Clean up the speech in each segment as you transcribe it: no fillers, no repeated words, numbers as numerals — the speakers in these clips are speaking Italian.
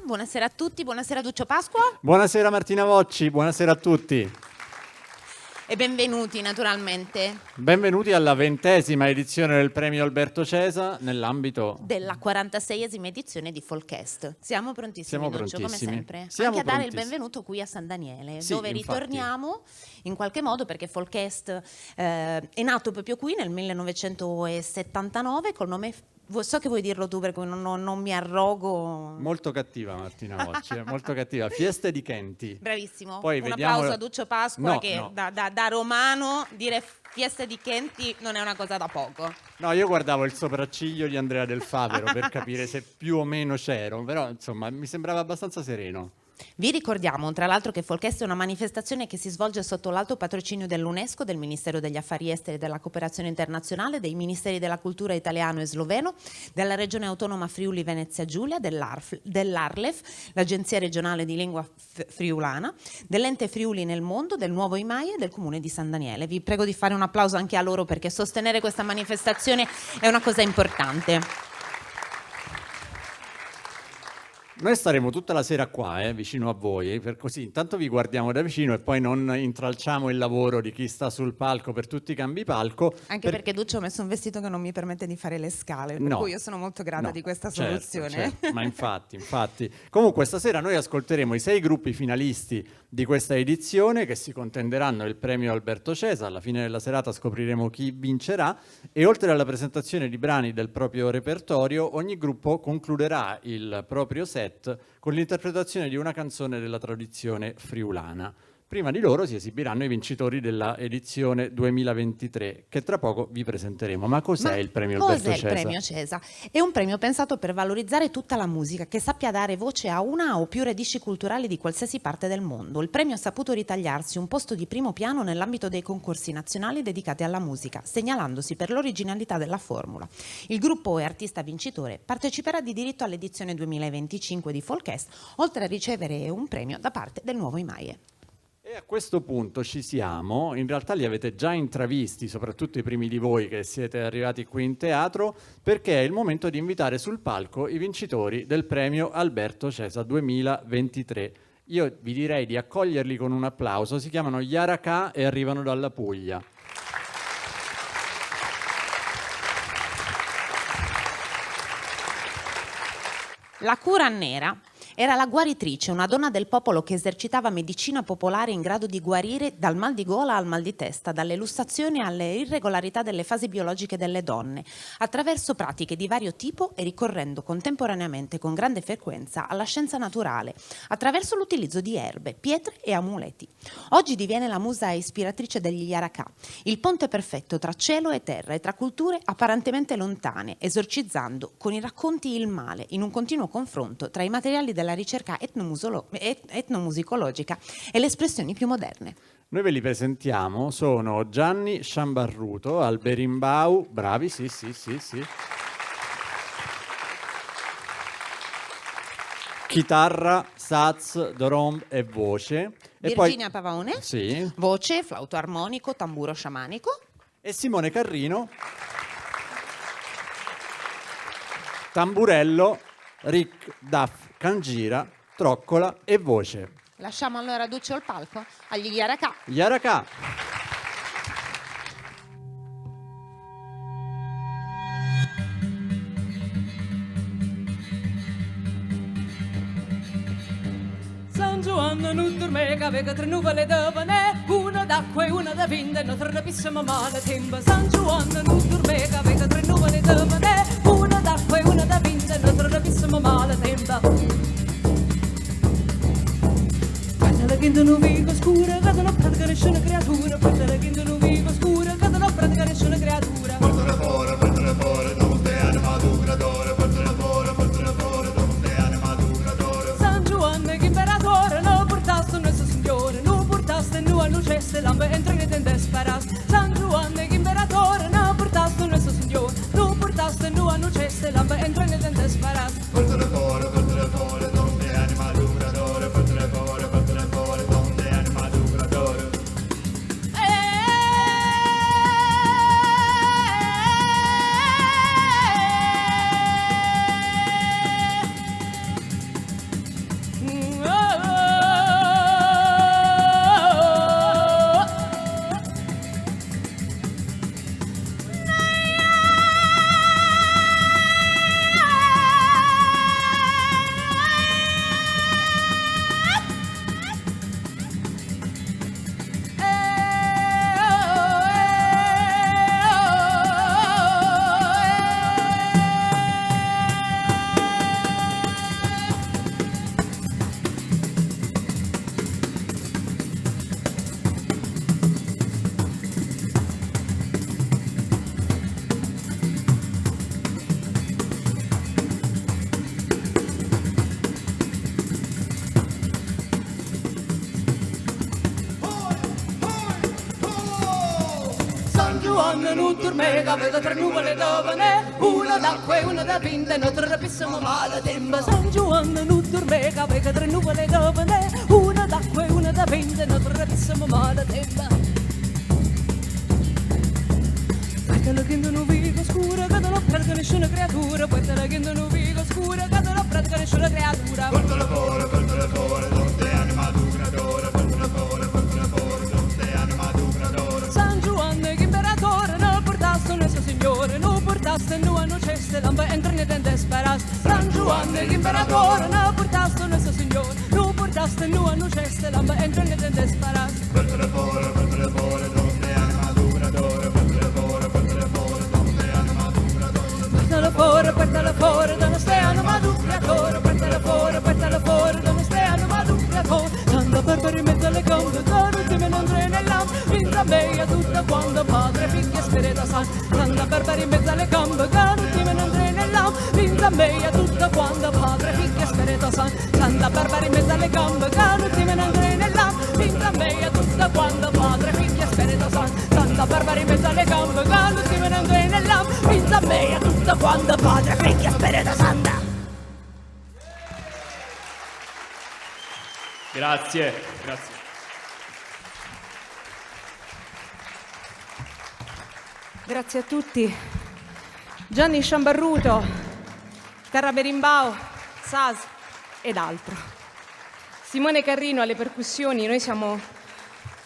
buonasera a tutti, buonasera Duccio Pasqua. Buonasera Martina Vocci, buonasera a tutti. E benvenuti naturalmente. Benvenuti alla 20ª edizione del premio Alberto Cesa nell'ambito della 46esima edizione di Folkest. Siamo prontissimi, Duccio, come sempre. Siamo anche a dare il prontissimi. benvenuto qui a San Daniele, Sì, dove infatti. ritorniamo in qualche modo, perché Folkest è nato proprio qui nel 1979 col nome... So che vuoi dirlo tu perché non mi arrogo. Molto cattiva Martina Vocci, molto cattiva. Fieste di Chienti. Bravissimo. Poi Un vediamo... applauso a Duccio Pasqua, No, che no. Da romano dire Fieste di Chienti non è una cosa da poco. No, io guardavo il sopracciglio di Andrea Del Favero per capire se più o meno c'ero, però insomma mi sembrava abbastanza sereno. Vi ricordiamo tra l'altro che Folkest è una manifestazione che si svolge sotto l'alto patrocinio dell'UNESCO, del Ministero degli Affari Esteri e della Cooperazione Internazionale, dei Ministeri della Cultura italiano e sloveno, della Regione Autonoma Friuli Venezia Giulia, dell'ARLEF, l'Agenzia Regionale di Lingua Friulana, dell'Ente Friuli nel Mondo, del Nuovo IMAIE e del Comune di San Daniele. Vi prego di fare un applauso anche a loro perché sostenere questa manifestazione è una cosa importante. Noi staremo tutta la sera qua, vicino a voi, per così intanto vi guardiamo da vicino e poi non intralciamo il lavoro di chi sta sul palco per tutti i cambi palco. Anche perché Duccio ha messo un vestito che non mi permette di fare le scale, per cui io sono molto grata di questa soluzione. Certo, ma infatti. Comunque stasera noi ascolteremo i 6 gruppi finalisti di questa edizione che si contenderanno il premio Alberto Cesa. Alla fine della serata scopriremo chi vincerà e oltre alla presentazione di brani del proprio repertorio, ogni gruppo concluderà il proprio set con l'interpretazione di una canzone della tradizione friulana. Prima di loro si esibiranno i vincitori della edizione 2023, che tra poco vi presenteremo. Ma cos'è il premio Alberto Cesa? Cos'è il premio Cesa? È un premio pensato per valorizzare tutta la musica che sappia dare voce a una o più radici culturali di qualsiasi parte del mondo. Il premio ha saputo ritagliarsi un posto di primo piano nell'ambito dei concorsi nazionali dedicati alla musica, segnalandosi per l'originalità della formula. Il gruppo e artista vincitore parteciperà di diritto all'edizione 2025 di Folkest, oltre a ricevere un premio da parte del Nuovo IMAIE. E a questo punto ci siamo, in realtà li avete già intravisti, soprattutto i primi di voi che siete arrivati qui in teatro, perché è il momento di invitare sul palco i vincitori del premio Alberto Cesa 2023. Io vi direi di accoglierli con un applauso, si chiamano Yaraka e arrivano dalla Puglia. La Cura Nera era la guaritrice, una donna del popolo che esercitava medicina popolare in grado di guarire dal mal di gola al mal di testa, dalle lussazioni alle irregolarità delle fasi biologiche delle donne, attraverso pratiche di vario tipo e ricorrendo contemporaneamente con grande frequenza alla scienza naturale, attraverso l'utilizzo di erbe, pietre e amuleti. Oggi diviene la musa ispiratrice degli Yaraka, il ponte perfetto tra cielo e terra e tra culture apparentemente lontane, esorcizzando con i racconti il male in un continuo confronto tra i materiali della ricerca etnomusicologica e le espressioni più moderne. Noi ve li presentiamo, sono Gianni Sciambarruto al berimbau, bravi, sì. Chitarra, saz, dorom e voce. Virginia e poi, Pavone, sì. voce, flauto armonico, tamburo sciamanico. E Simone Carrino, tamburello, ric, daf, cangira, troccola e voce. Lasciamo allora Duccio al palco agli Yaraka. Yaraka. San Giovanni non dormeva, aveva 3 nuvole da pane, una d'acqua e una da vinda, non rapissimo male tempo. San Giovanni non dormeva, aveva 3 nuvole da pane, una d'acqua e una da vinda, non rapissimo male tempo. Guarda che non vivo scura, che non pratica nessuna creatura, guarda che non vivo scura, che non pratica nessuna creatura. Portala fuori, non stai anima duratore, portala fuori, non stai anima duratore. San Giovanni che imperatore, non portaste il nostro Signore, non portaste il nuovo luceste, lampe entra in tende sparas. San Giovanni che imperatore, non portaste il nostro Signore, non portaste il nuovo luceste, lampe entra in tende sparas. Portala fuori, non stai anima duratore, portala fuori, non stai anima duratore. Giovanni non dorme, che vede tre nuvole da venè, una d'acqua e una da pinta, non trapissiamo male tempo. San Giovanni non dorme, che vede tre nuvole da venè, una d'acqua e una da pinta, non trapissiamo male tempo. Portala che non vivo scura, che non pratica nessuna creatura, portala che non vivo scura, che non pratica nessuna creatura. Portala fuori, non te anima tu creatore, portala fuori, non te anima tu creatore. San Giovanni che imperatore, non portaste nostro Signore, non portaste nu a ceste, lampa entra ne tende speras. San Giovanni che imperatore, non portaste nostro Signore, non portaste nu a ceste, lampa entra ne tende speras. Portala fuori, non te anima tu creatore, portala fuori, non te anima tu creatore. Portala fuori, da non stai anima tu creatore, portala fuori, da non stai anima tu creatore. Santa Barbara in mezzo alle gambe, da l'ultimo non tre nell'am, vinta meia tutta quando Padre, Figlio e Spirito Santo. Santa Barbara in mezzo alle gambe, da l'ultimo non tre nell'am, vinta meia tutta quando Padre, Figlio e Spirito Santo. Santa Barbara in mezzo alle gambe, da l'ultimo non tre nell'am, vinta meia tutta quando Padre, Figlio e Spirito Santo. Santa Barbara in mezzo alle gambe, da l'ultimo non tre nell'am, vinta meia tutta quando Padre, Figlio e Spirito Santo. Grazie. Grazie a tutti. Gianni Sciambarruto, Terra Berimbau, Sas ed altro. Simone Carrino alle percussioni. Noi siamo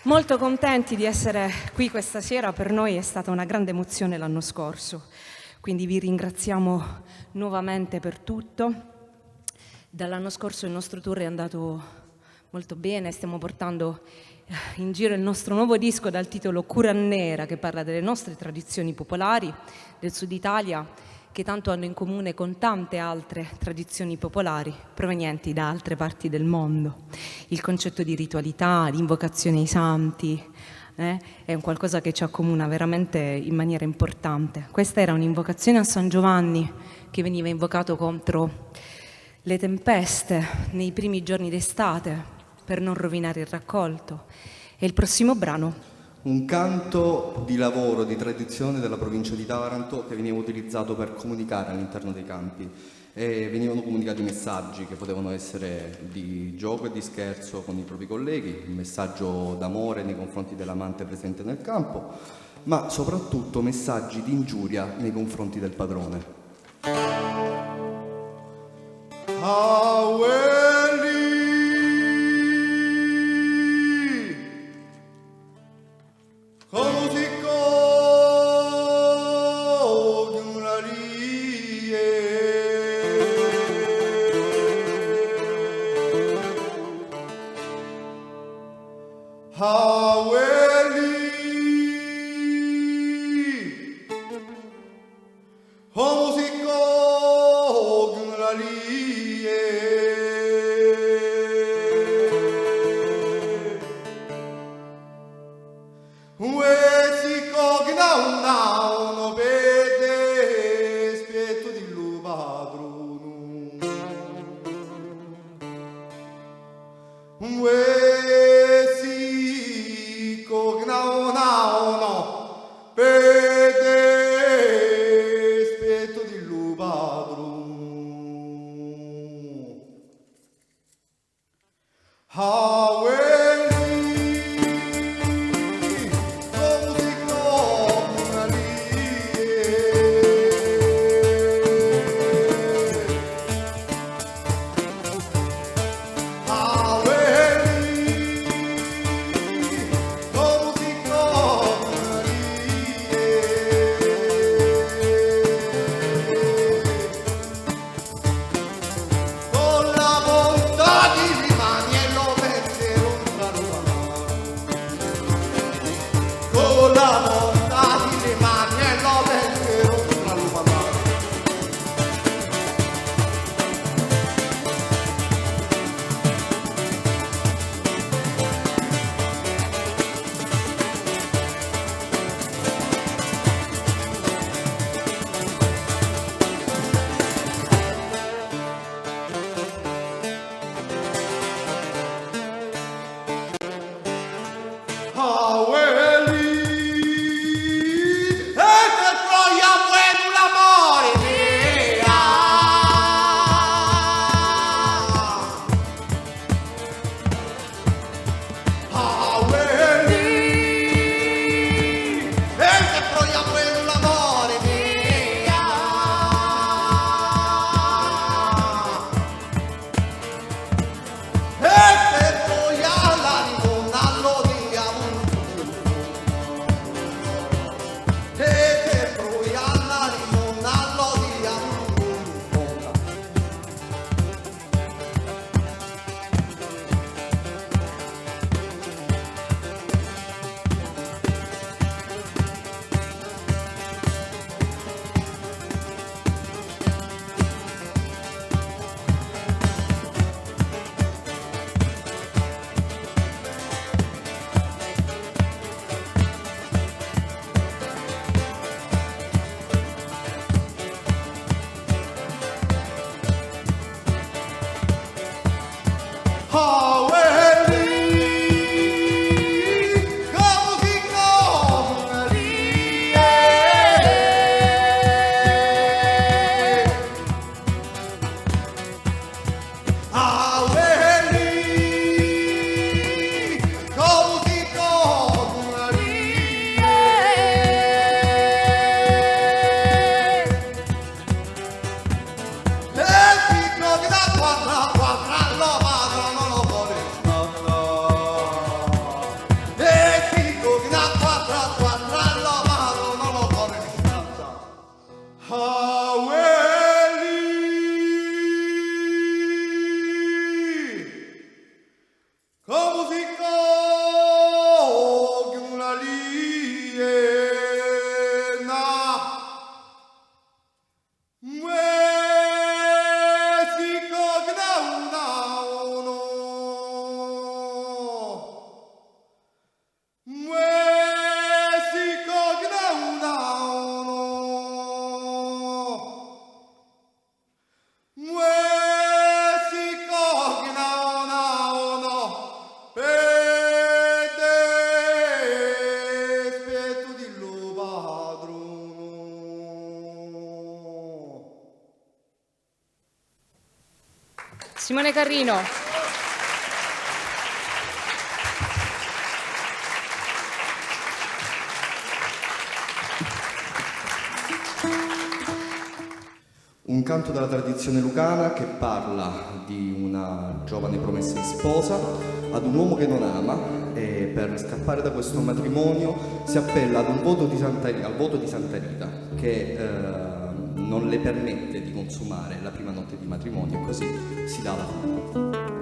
molto contenti di essere qui questa sera. Per noi è stata una grande emozione l'anno scorso, quindi vi ringraziamo nuovamente per tutto. Dall'anno scorso il nostro tour è andato molto bene, stiamo portando in giro il nostro nuovo disco dal titolo Curannera, che parla delle nostre tradizioni popolari del Sud Italia, che tanto hanno in comune con tante altre tradizioni popolari provenienti da altre parti del mondo. Il concetto di ritualità, di invocazione ai santi, è un qualcosa che ci accomuna veramente in maniera importante. Questa era un'invocazione a San Giovanni che veniva invocato contro le tempeste nei primi giorni d'estate per non rovinare il raccolto. E il prossimo brano? Un canto di lavoro, di tradizione della provincia di Taranto che veniva utilizzato per comunicare all'interno dei campi e venivano comunicati messaggi che potevano essere di gioco e di scherzo con i propri colleghi, un messaggio d'amore nei confronti dell'amante presente nel campo, ma soprattutto messaggi di ingiuria nei confronti del padrone. Simone Carrino. Un canto della tradizione lucana che parla di una giovane promessa di sposa ad un uomo che non ama e per scappare da questo matrimonio si appella ad un voto di al voto di Santa Rita che non le permette di consumare la prima notte di matrimonio e così si dà la fine.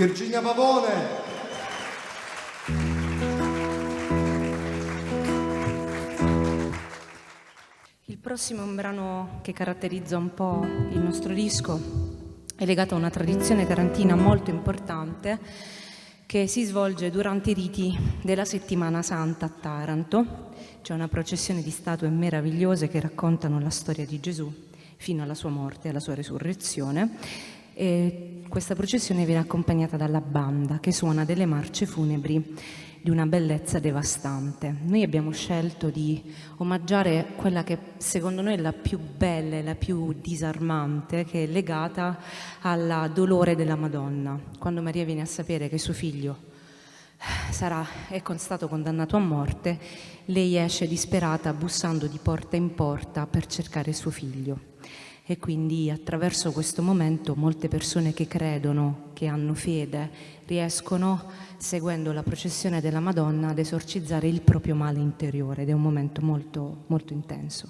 Virginia Pavone. Il prossimo è un brano che caratterizza un po' il nostro disco, è legato a una tradizione tarantina molto importante che si svolge durante i riti della Settimana Santa a Taranto. C'è una processione di statue meravigliose che raccontano la storia di Gesù fino alla sua morte e alla sua resurrezione. E questa processione viene accompagnata dalla banda che suona delle marce funebri di una bellezza devastante. Noi abbiamo scelto di omaggiare quella che secondo noi è la più bella e la più disarmante, che è legata al dolore della Madonna. Quando Maria viene a sapere che suo figlio è stato condannato a morte, lei esce disperata bussando di porta in porta per cercare suo figlio. E quindi attraverso questo momento molte persone che credono, che hanno fede, riescono, seguendo la processione della Madonna, ad esorcizzare il proprio male interiore ed è un momento molto, molto intenso.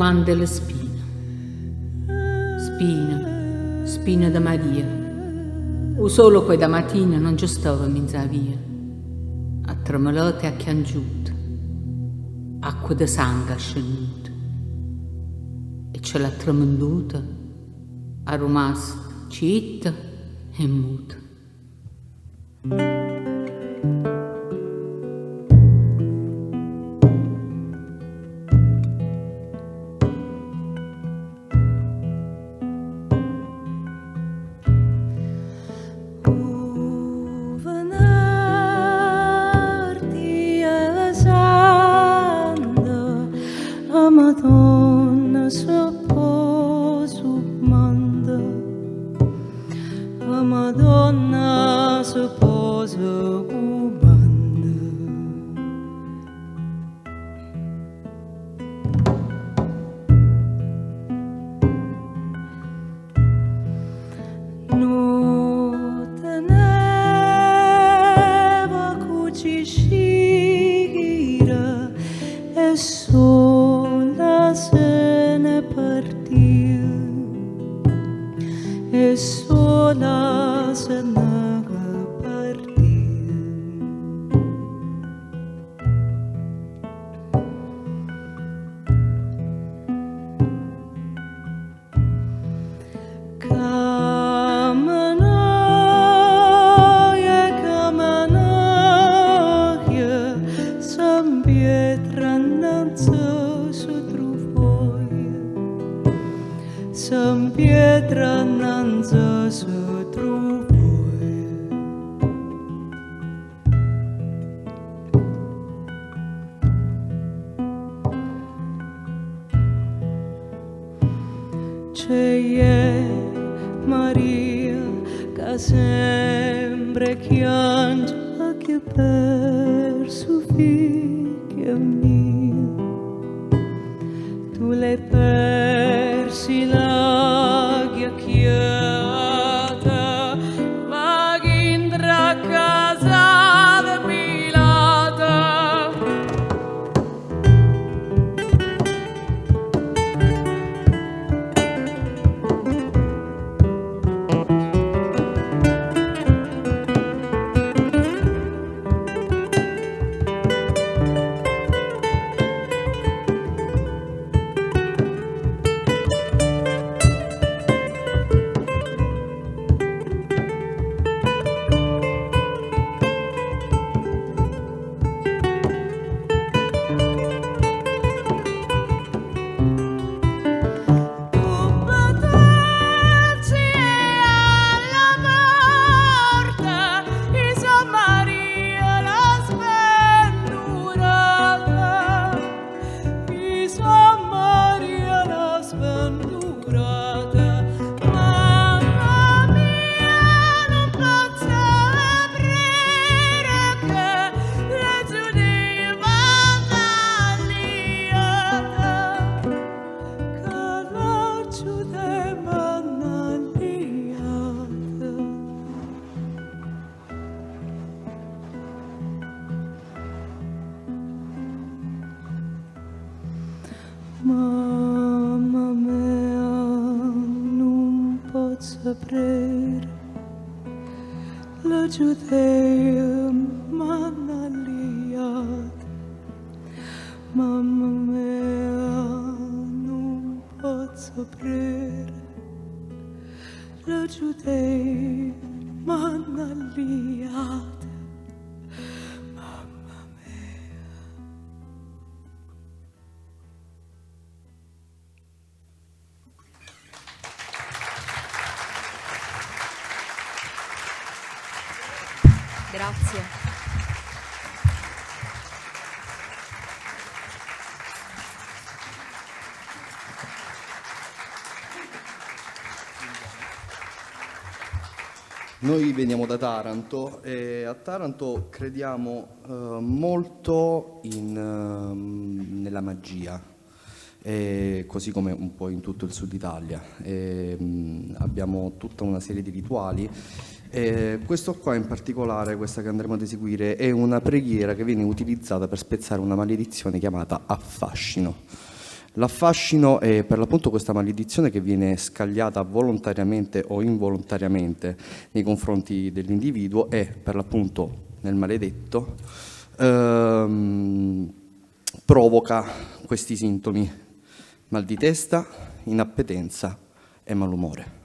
domanda le spine. Spine da Maria. O solo quei da mattina non ci stava minza via. A tremelote e a chiangiute. Acqua di sangue ascenuta. E ce l'ha tremenduta. A rimasta citta e muta. Madonna sposo manda, a Madonna sposo comanda. Non teneva cucicira e sola se ne partiu e sola se ne partiu. Camanoia, San Pietro innanzi su trufoia, San Pietro innanzi su trufoia. C'è Maria che sempre piange che per suo figlio mio tu l'hai persi la chiacchierata ma che entra a casa da Pilata. Mamma mia, non posso aprire la Giudea manaliata. Mamma mia, non posso aprire la Giudea manaliata. Grazie. Noi veniamo da Taranto e a Taranto crediamo molto nella magia, così come un po' in tutto il sud Italia. Abbiamo tutta una serie di rituali. Questo qua in particolare, questa che andremo ad eseguire, è una preghiera che viene utilizzata per spezzare una maledizione chiamata affascino. L'affascino è per l'appunto questa maledizione che viene scagliata volontariamente o involontariamente nei confronti dell'individuo e per l'appunto nel maledetto provoca questi sintomi: mal di testa, inappetenza e malumore.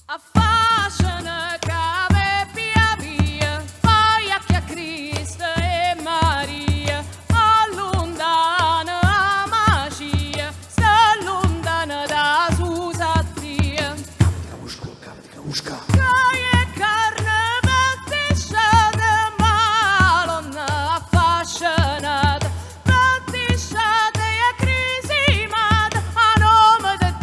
Affascina cave via via, poi a chi a Cristo e Maria, allontana la magia, sta lontana da Susatia. Cai e carne battisciata, malonna affascinata, battisciata e crisimata, a nome di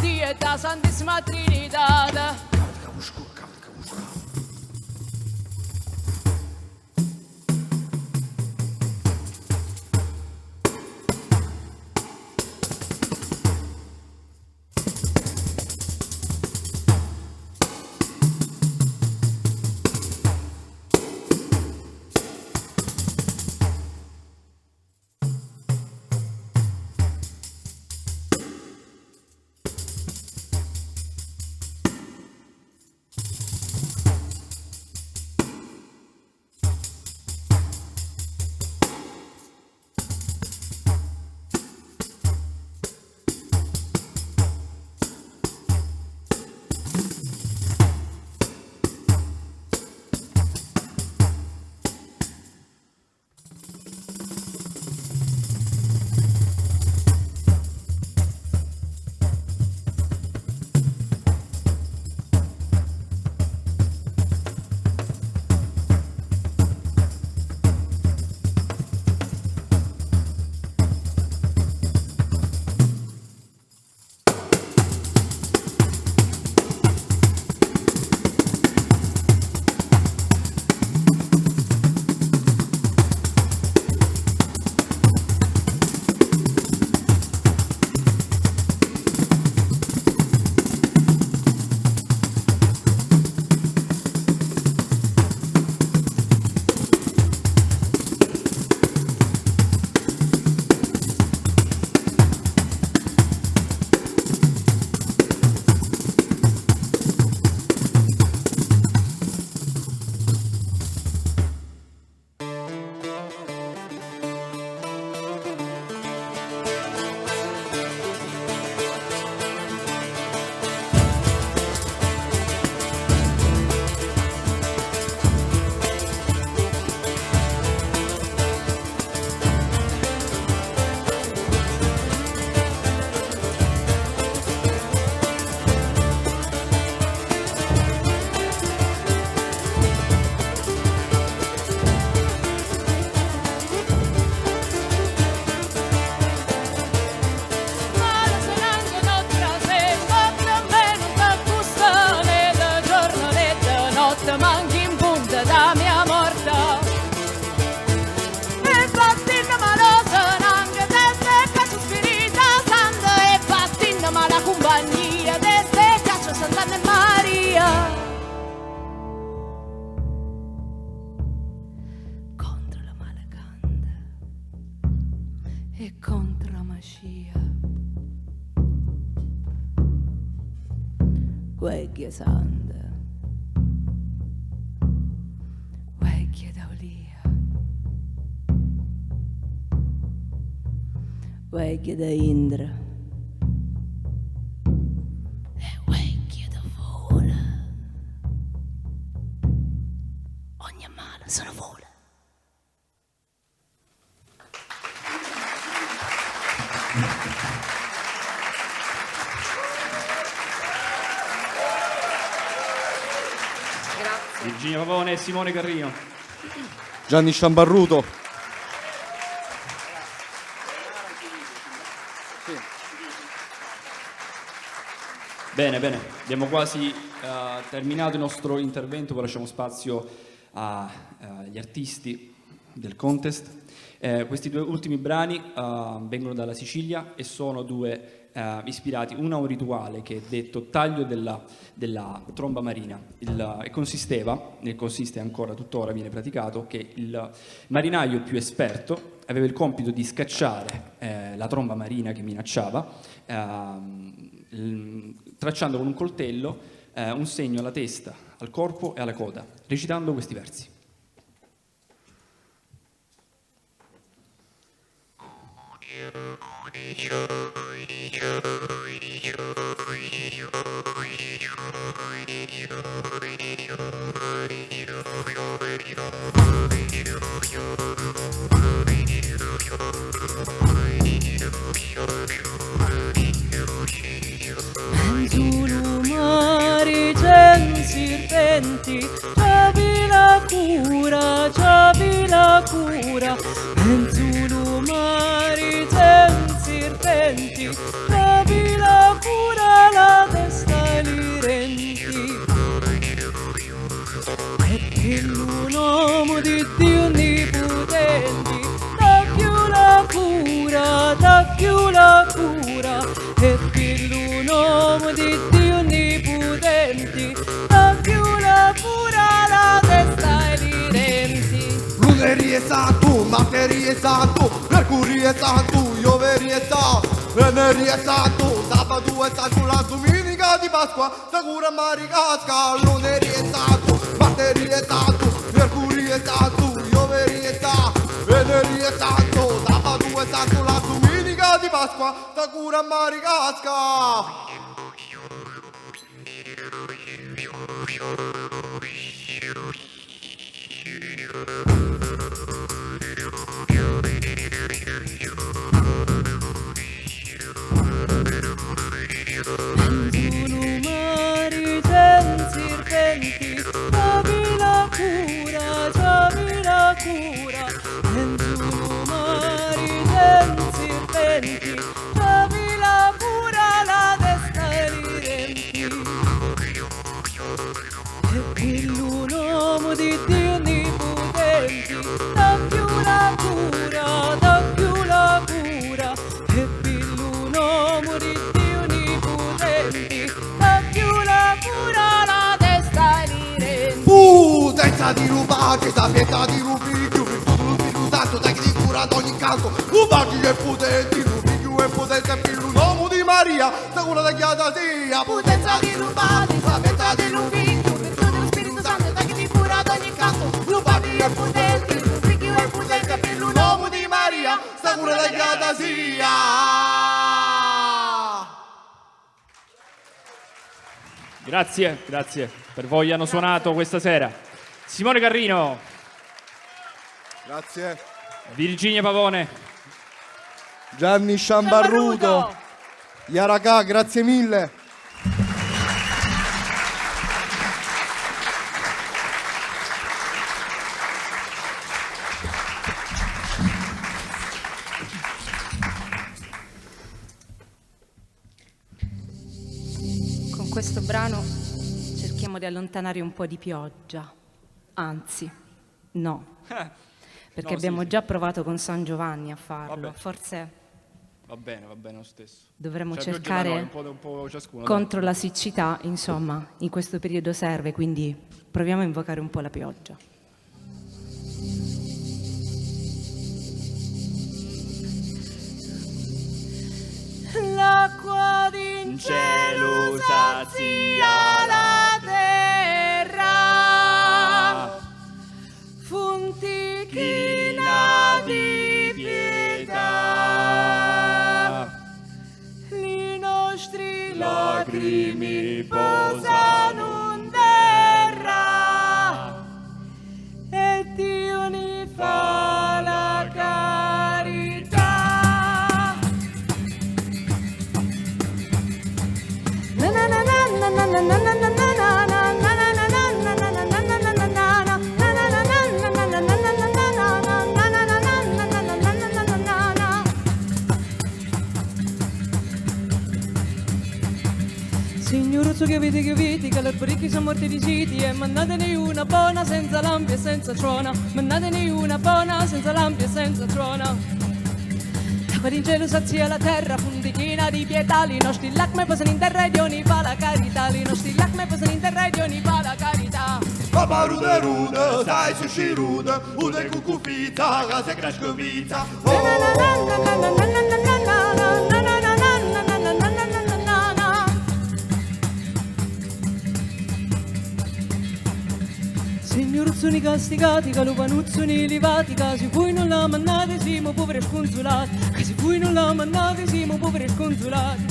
e contra magia. Vecchia santa, vecchia d'Aulia, vecchia da Indra e vecchia da vola. Ogni male sono vola. Virginia Pavone e Simone Carrino. Gianni Sciambarruto. Bene, abbiamo quasi terminato il nostro intervento, poi lasciamo spazio agli artisti del contest. Questi due ultimi brani vengono dalla Sicilia e sono due ispirati, uno a un rituale che è detto taglio della tromba marina, e consiste ancora tuttora, viene praticato, che il marinaio più esperto aveva il compito di scacciare la tromba marina che minacciava, tracciando con un coltello un segno alla testa, al corpo e alla coda, recitando questi versi. Menzulu mari gen serpenti, c'avi la cura. Menzulu mari gen serpenti, c'avi la cura, la testa li renti. E che un uomo di Dio onnipotenti, da più la cura, e che un uomo di Dio onnipotenti, da più la cura, la testa e li renti. Lunedì è santo, martedì è santo, mercoledì è santo, giovedì è santo, venerdì è santo, sabato è santo, la domenica di Pasqua, sicura maricasca. Lunedì è santo, martedì è santo, mercoledì è santo, giovedì è santo, venerdì è santo, sabato è santo, la domenica di Pasqua, sicura maricasca. Menzulu mari gen serpenti, c'avi la cura. Menzulu mari gen serpenti, c'avi la cura, la testa e li renti. E quello un uomo di Dio onnipotenti, da più la cura. E quello un uomo di Dio onnipotenti, da più la cura, la testa e li renti. Senza di rubare, sapienza di rubiglio, virtù lo Spirito Santo, dai che ti cura ad ogni canto. Rubati e potenti, rubiglio e potenza, e un uomo di Maria, sicura da chiata sia. Potenza di rubati, sapienza di rubiglio, virtù dello Spirito Santo, dai che ti cura ad ogni canto. Rubati e potenti, rubiglio e potenza, e un uomo di Maria, sicura da chiata sia. Grazie per voi hanno suonato questa sera. Simone Carrino. Grazie. Virginia Pavone. Gianni Sciambarruto. Yaraka, grazie mille. Con questo brano cerchiamo di allontanare un po' di pioggia, anzi, no, perché No, abbiamo sì. già provato con San Giovanni a farlo, Vabbè. forse Va bene lo stesso. dovremmo Cioè, pioggia cercare da noi, un po' ciascuno. contro la siccità, insomma, in questo periodo serve, quindi proviamo a invocare un po' la pioggia. l'acqua in in cielo cielo sazia sazia la terra, fontichina di pietà, i nostri lacrimi posano in terra e Dio ne fa la carità. Na na na na na na na na na na. Signoruzzo che avete che le parecchi sono morti di siti e mandatene una buona senza lampi e senza trona, mandatene una buona senza lampi e senza trona. Per in cielo sazia la terra, fontichina di pietà, i nostri lacrime posano in terra e Dio ne fa la carità, i nostri lacrime posano in terra e Dio ne fa la carità. Papa ruda ruda, sai su shiruda, ude cucufita, casa crascovita. Signoruzzoni castigati, calupanuzzoni levati, casi voi non la mannate siamo poveri e sconsolati, casi voi non la mannate siamo poveri e sconsolati.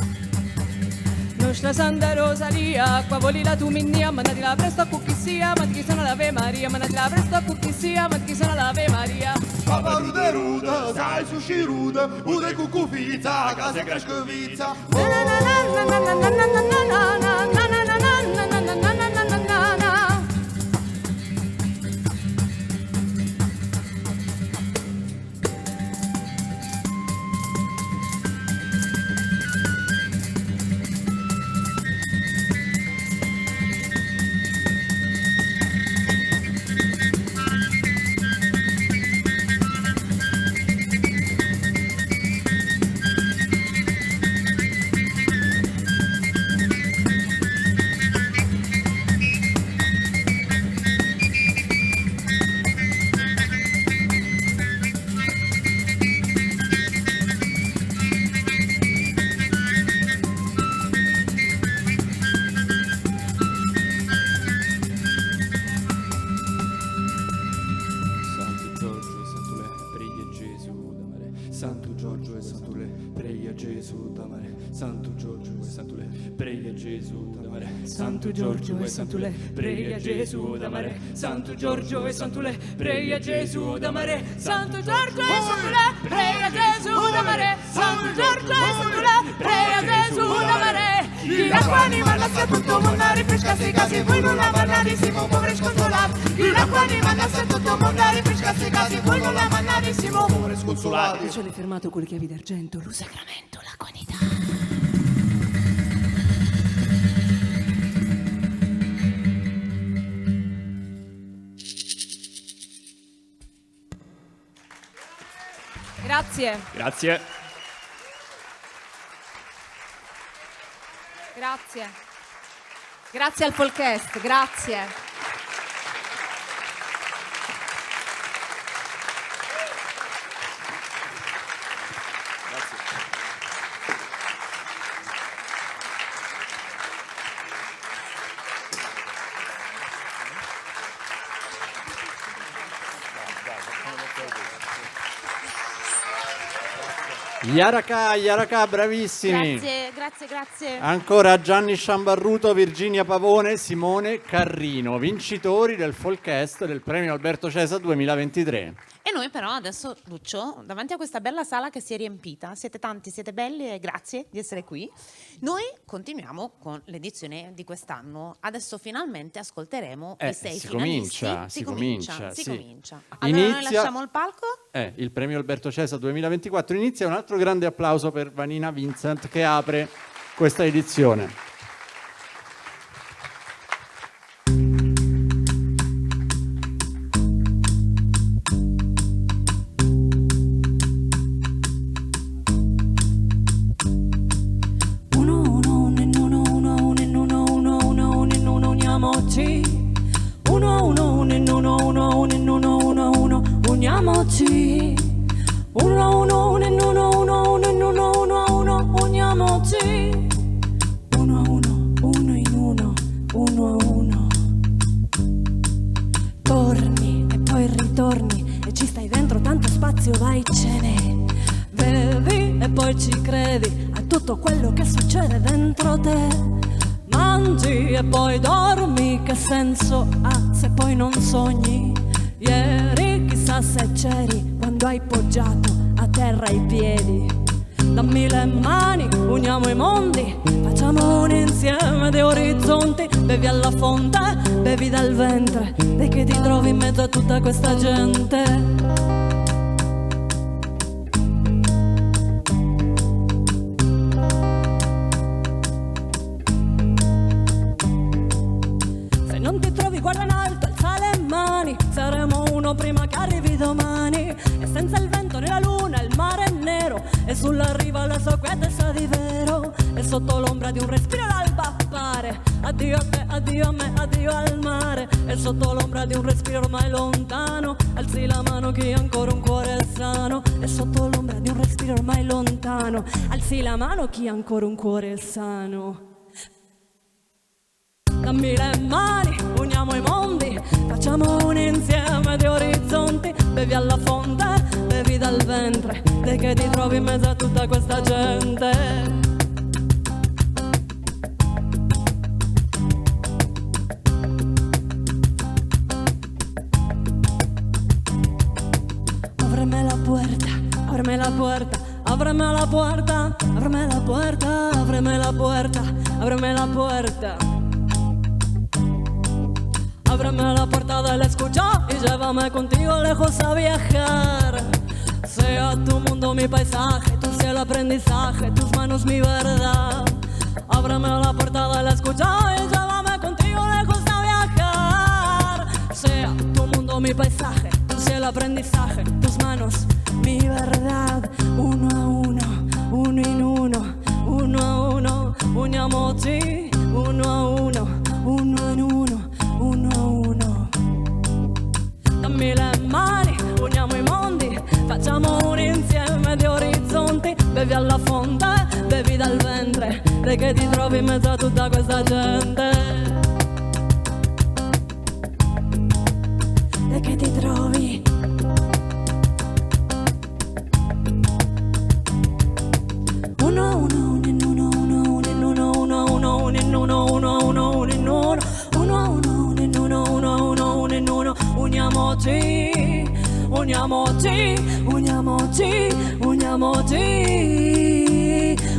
Nostra Santa Rosalia, acqua voli la tua minnia, mandatela presto a chi sia, ma chi sono l'Ave Maria, mandatela presto a chi sia, ma chi sono l'Ave Maria. Papa ruda ruda, sai su shiruda, ude cucufita, casa crascovita. Santo Giorgio e Sant'Ule, preghi a Gesù da mare. Santo Giorgio e Sant'Ule, preghi a Gesù da mare. Santo Giorgio e Sant'Ule, preghi a Gesù da mare. Santo Giorgio e Sant'Ule, preghi a Gesù da mare. Santo Giorgio e Sant'Ule, preghi a Gesù da mare. Santo Giorgio e Sant'Ule, preghi a Gesù da mare. Chi l'acqua animale sia tutto mondo rifrescasi casi, voi non la mannate siamo poveri sconsolati. Chi l'acqua animale sia tutto mondo rifrescasi casi, voi non la mannate siamo poveri sconsolati. Io ce l'ho fermato con le chiavi d'argento, lo sacramento, la qualità. Grazie. Grazie. Grazie. Grazie al Folcast, grazie. Yaraka, bravissimi. Grazie. Ancora Gianni Sciambarruto, Virginia Pavone, Simone Carrino, vincitori del Folcast del premio Alberto Cesa 2023. E noi però adesso, Lucio, davanti a questa bella sala che si è riempita, siete tanti, siete belli e grazie di essere qui, noi continuiamo con l'edizione di quest'anno. Adesso finalmente ascolteremo i 6 finalisti. Si comincia. Allora noi lasciamo il palco. Il premio Alberto Cesa 2024 inizia. Un altro grande applauso per Vanina Vincent che apre questa edizione. Uniamoci. spazio vaicene. Bevi e poi ci credi a tutto quello che succede dentro te. Mangi e poi dormi, che senso ha se poi non sogni? Ieri chissà se c'eri quando hai poggiato a terra i piedi. Dammi le mani, uniamo i mondi, facciamo un insieme di orizzonti. Bevi alla fonte, bevi dal ventre, e che ti trovi in mezzo a tutta questa gente. Se non ti trovi guarda in alto, alza le mani, saremo uno prima che arrivi domani. E senza il vento né la luna il mare è nero, e sulla riva la sua quiete sa di vero. E sotto l'ombra di un respiro l'alba appare. Addio a te, addio a me, addio al mare. E sotto l'ombra di un respiro ormai lontano, alzi la mano chi ha ancora un cuore sano. E sotto l'ombra di un respiro ormai lontano, alzi la mano chi ha ancora un cuore sano. Dammi le mani, uniamo i mondi, facciamo un insieme di orizzonti. Bevi alla fonte, bevi dal ventre, te che ti trovi in mezzo a tutta questa gente. Ábreme la puerta, ábreme la puerta, ábreme la puerta, ábreme la puerta, ábreme la puerta, ábreme la puerta. Ábreme la puerta de la escucha y llévame contigo lejos a viajar. Sea tu mundo mi paisaje, tu cielo aprendizaje, tus manos mi verdad. Ábreme la puerta de la escucha y llévame contigo lejos a viajar. Sea tu mundo mi paisaje, tu cielo aprendizaje, tus manos mi verdad. Uno a uno, uno in uno, uno a uno, uniamoci. Uno a uno, uno in uno, uno a uno. Dammi le mani, uniamo i mondi, facciamo un insieme di orizzonti. Bevi alla fonte, bevi dal ventre, te che ti trovi in mezzo a tutta questa gente. Te che ti trovi. Uno a uno, uno in uno, uno, uno in uno, uno a uno, uno in uno, uno a uno, uno in uno. Uno a uno, uno in uno, uno a uno, uno in uno. Uniamoci, uniamoci, uniamoci, uniamoci,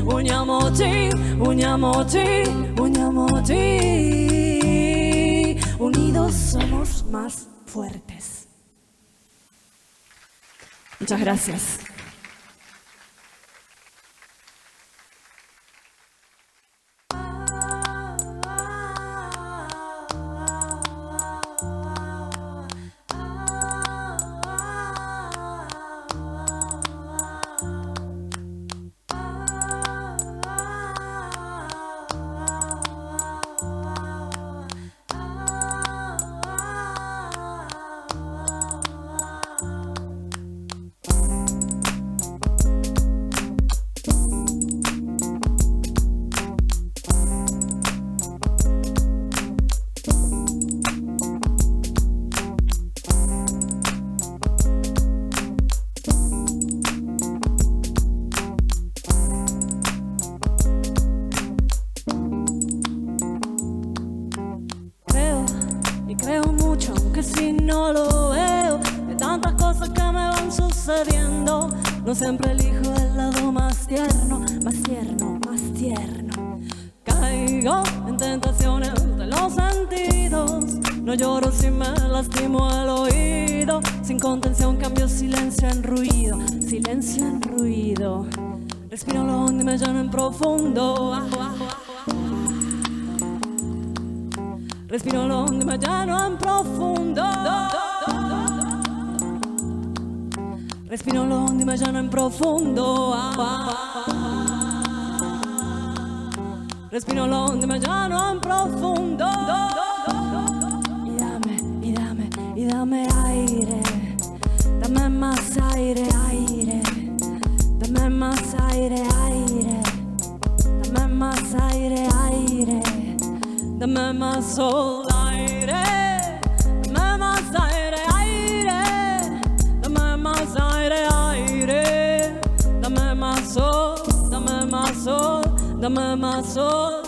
uniamoci, uniamoci, uniamoci. Unidos somos más fuertes. Muchas gracias. Creo mucho, aunque si no lo veo, de tantas cosas que me van sucediendo. No siempre elijo el lado más tierno, más tierno, más tierno. Caigo en tentaciones de los sentidos. No lloro si me lastimo el oído. Sin contención cambio silencio en ruido, silencio en ruido. Respiro lo hondo y me lleno en profundo. Respiro lo hondo y me lleno en profundo. Respiro lo hondo y me lleno en profundo. Respiro lo hondo y me lleno en profundo. Y dame aire. Dame más aire, aire. Dame más aire, aire. Dame más aire, aire. Dame más sol, aire. Dame más aire, aire. Dame más aire, aire. dame más sol.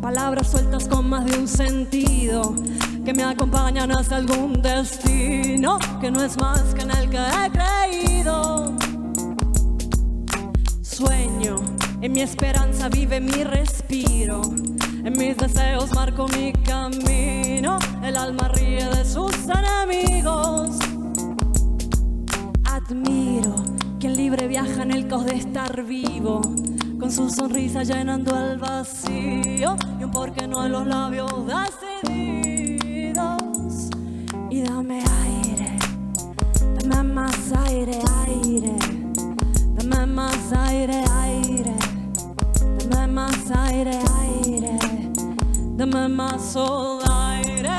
Palabras sueltas con más de un sentido que me acompañan hasta algún destino que no es más que en el que he creído. Sueño, en mi esperanza vive mi respiro, en mis deseos marco mi camino, el alma ríe de sus enemigos. Admiro quien libre viaja en el caos de estar vivo, con su sonrisa llenando el vacío y un por qué no en los labios decididos. Y dame aire, dame más aire, aire, dame más aire, aire, dame más aire, aire, dame más sol, aire,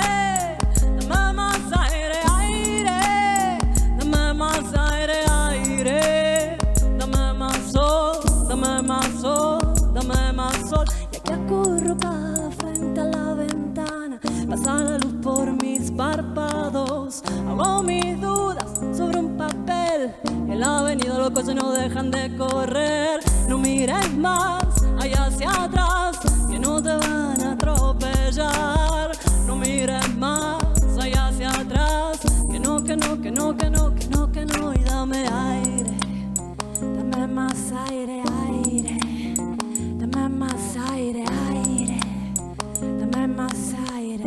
dame más aire, aire, dame más aire, aire, dame más sol. Dame más sol, dame más sol. Y aquí acurrucada frente a la ventana pasa la luz por mis párpados. Hago mis dudas sobre un papel. En la avenida los coches no dejan de correr. No mires más allá hacia atrás, que no te van a atropellar. No mires más allá hacia atrás, que no, que no, que no, que no, que no, que no. Y dame aire, dame más aire, aire, dame más aire, aire, dame más aire.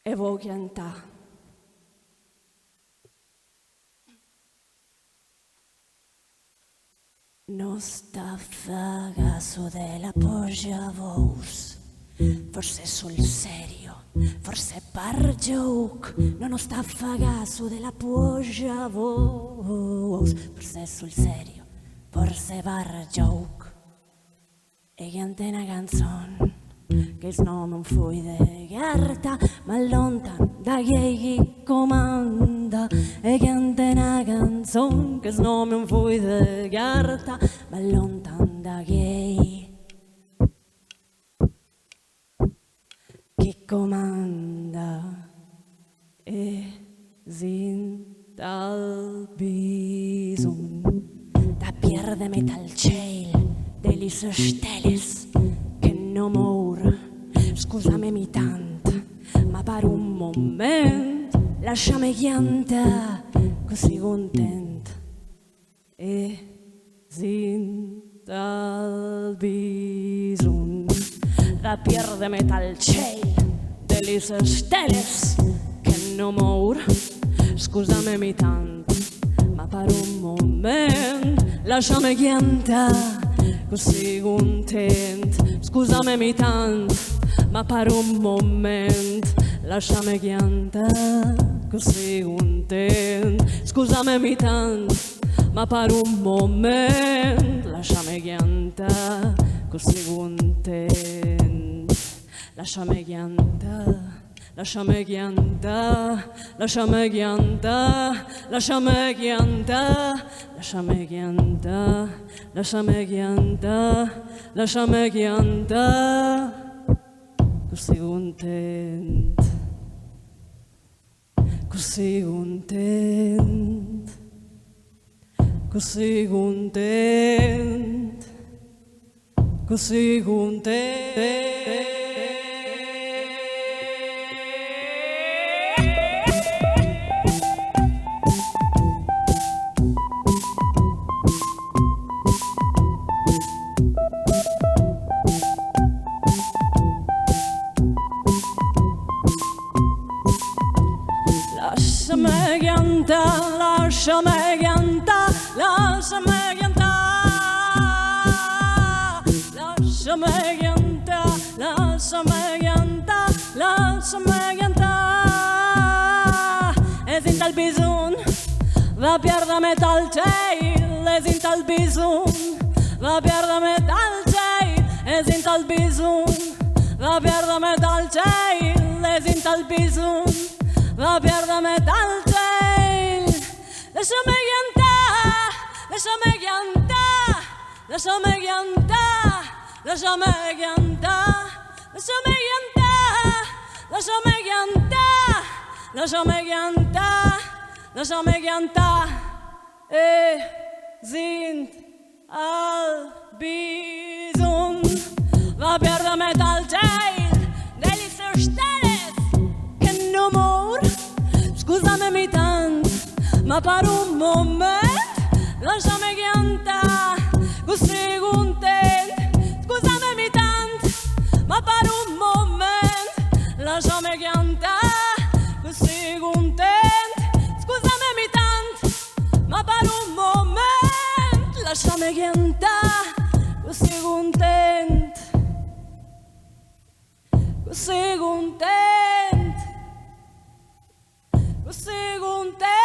E voi cantà. No sta fagasso della Porsche Vos, forse sul serio, forse par joke. Non sta fagasso della Porsche Vos, forse sul serio, forse par joke. E canta una canzone che il nome fu de carta, ma lontano da chi comanda. E canta una canzone che il nome fu de carta, ma lontano da chi comanda. E sin dal bisogno da pierdere dal cielo delle stelle che non mor. Scusami tanto, ma per un momento lasciami chianta così contenta. E sin dal bisogno da pierdere dal cielo delle stelle che non mor. Scusami tanto, ma per un momento lasciami chianta così contenta. Scusami tanto, ma per un momento lasciami chianta così contenta. Scusami tanto, ma per un momento lasciami chianta così contenta. Lasciami chianta. Lasciami chianta, lasciami chianta, lasciami chianta, lasciami chianta, lasciami chianta, lasciami chianta, così contenta, così contenta, così contenta, così contenta. lasciami piantare, lasciami piantare, lasciami piantare, lasciami piantare, lasciami piantare. E senza il bisogno va a perdere metà al cielo, e senza il bisogno va a perdere metà al cielo, e senza il bisogno va a perdere metà al cielo, e senza il bisogno va a perdere metà al cielo. Lasciami piantare, lasciami piantare, lasciami piantare, lasciami piantare, lasciami piantare, lasciami piantare, lasciami piantare, lasciami piantare. E sind al bisogno va a perdere metà al cielo degli stelle che non muore. Scusami tanto, ma per un momento lasciami piantare, così contento. Scusami tanto, ma per un momento lasciami piantare, così contento. Scusami tanto, ma per un momento lasciami piantare, così contento, così contento, così contento.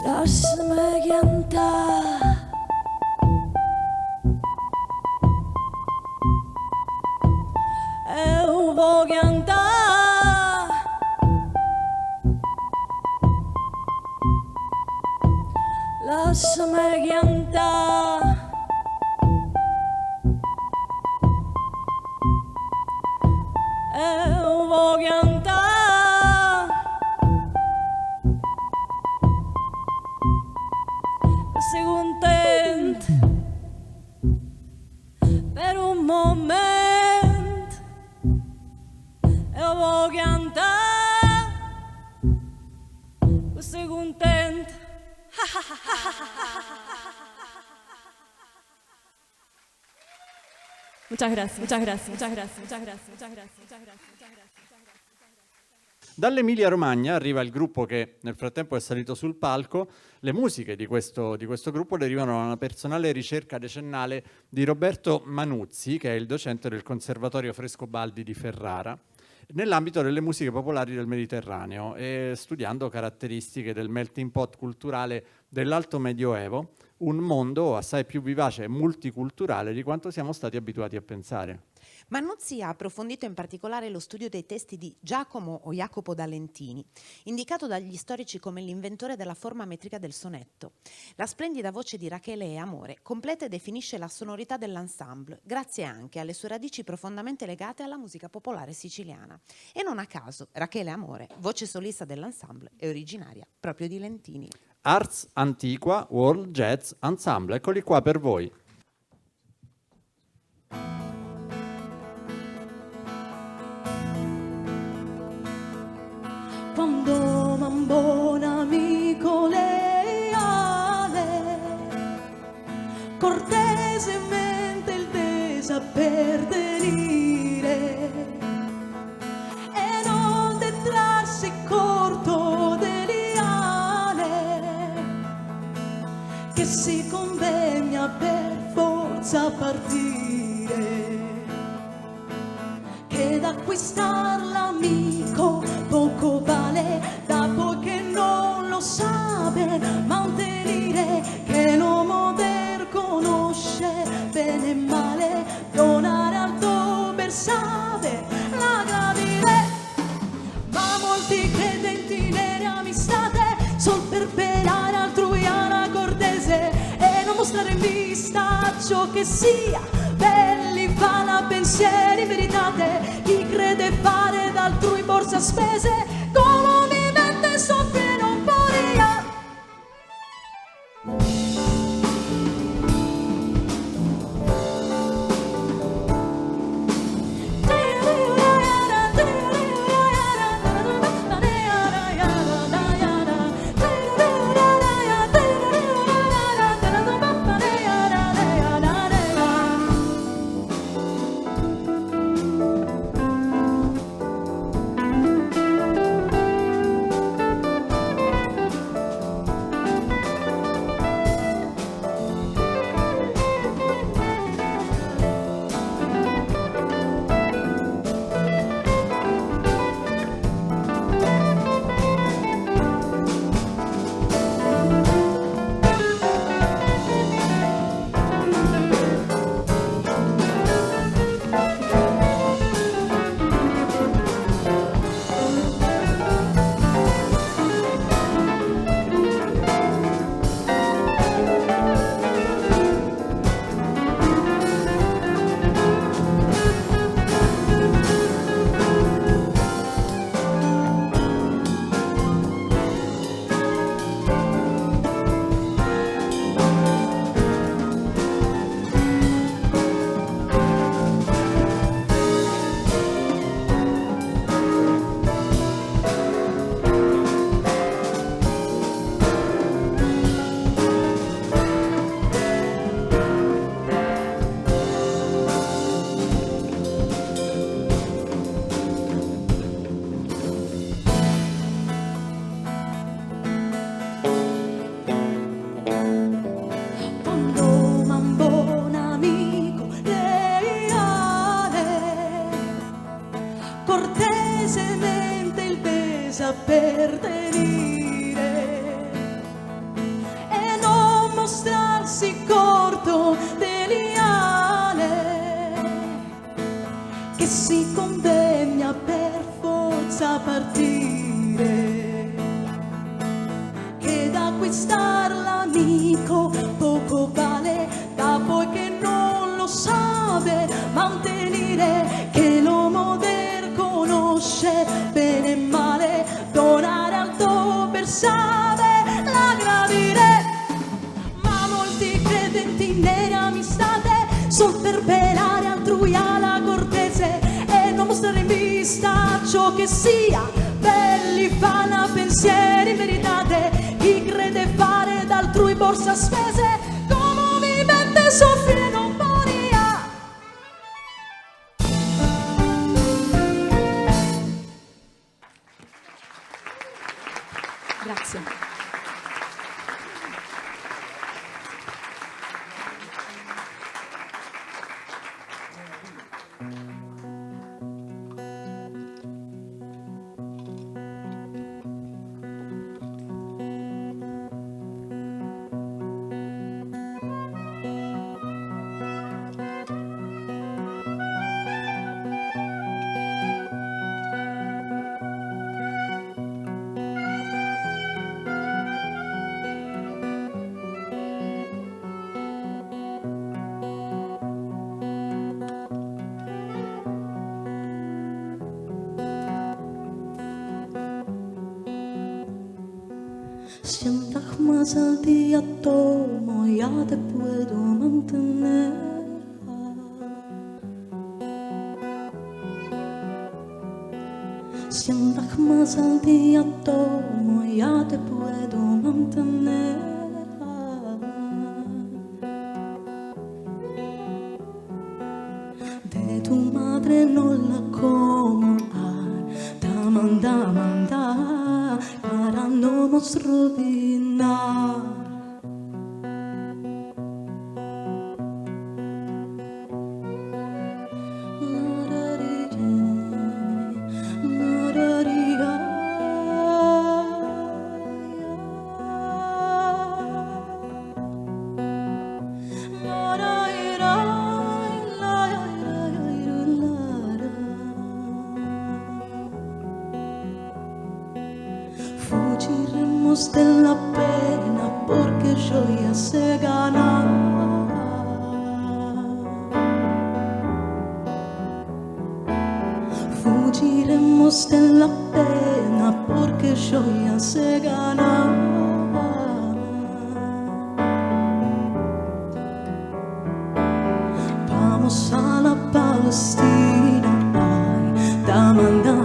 Lasciami piantare, voglio piantare, lasciami piantare, voglio piantare, così contento per un momento. Io voglio cantare, così contento. Muchas gracias, muchas gracias, muchas gracias, muchas gracias, muchas gracias, muchas gracias, muchas gracias. Dall'Emilia Romagna arriva il gruppo che nel frattempo è salito sul palco. Le musiche di questo gruppo derivano da una personale ricerca decennale di Roberto Manuzzi, che è il docente del Conservatorio Frescobaldi di Ferrara, nell'ambito delle musiche popolari del Mediterraneo, e studiando caratteristiche del melting pot culturale dell'Alto Medioevo, un mondo assai più vivace e multiculturale di quanto siamo stati abituati a pensare. Manuzzi ha approfondito in particolare lo studio dei testi di Giacomo o Jacopo da Lentini, indicato dagli storici come l'inventore della forma metrica del sonetto. La splendida voce di Rachele E. Amore completa e definisce la sonorità dell'ensemble, grazie anche alle sue radici profondamente legate alla musica popolare siciliana. E non a caso, Rachele Amore, voce solista dell'ensemble, è originaria proprio di Lentini. Ars Antiqua World Jazz Ensemble, eccoli qua per voi. Quando un buon amico leale cortesemente il desa perderire e non detrarsi corto deliale che si convegna per forza partire, che da acquistar l'amico poco vale, dopo che non lo sabe mantenere, che non poter conosce bene e male, donare al tuo versave la gradire. Ma molti credenti nere amistate sol per pelare altrui alla cortese e non mostrare in vista ciò che sia belli fa la pensieri veritate. Chi crede fare d'altrui borsa spese comunemente soffre non poria. appartenere e non mostrarsi corto delle che si convegna per forza partire, che da acquistar l'amico poco vale, da poi che non lo sabe mantenere, che l'uomo del conosce bene e male, donare al tuo bersame la gradire, ma molti credenti nelle amistate sol per pelare altrui alla cortese e non mostrare in vista ciò che sia, belli fanno pensieri meritate, chi crede fare d'altrui borsa spese, come vivente soffrire non morirà. Grazie. Sientas más al día tomo, ya te puedo mantener. Sientas más al día tomo, ya te puedo mantener. De tu madre no la como, manda para no nos robinar. Fugiremos de la pena porque yo ya sé ganar. Fugiremos de la pena porque yo ya sé ganar. Vamos a la Palestina, ay, damanda.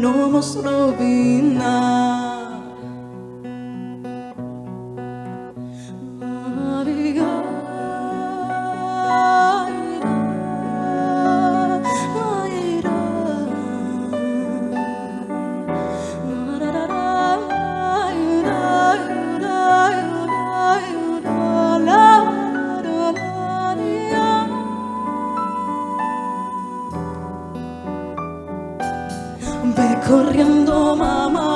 No nos robinar. Ve corriendo mamá,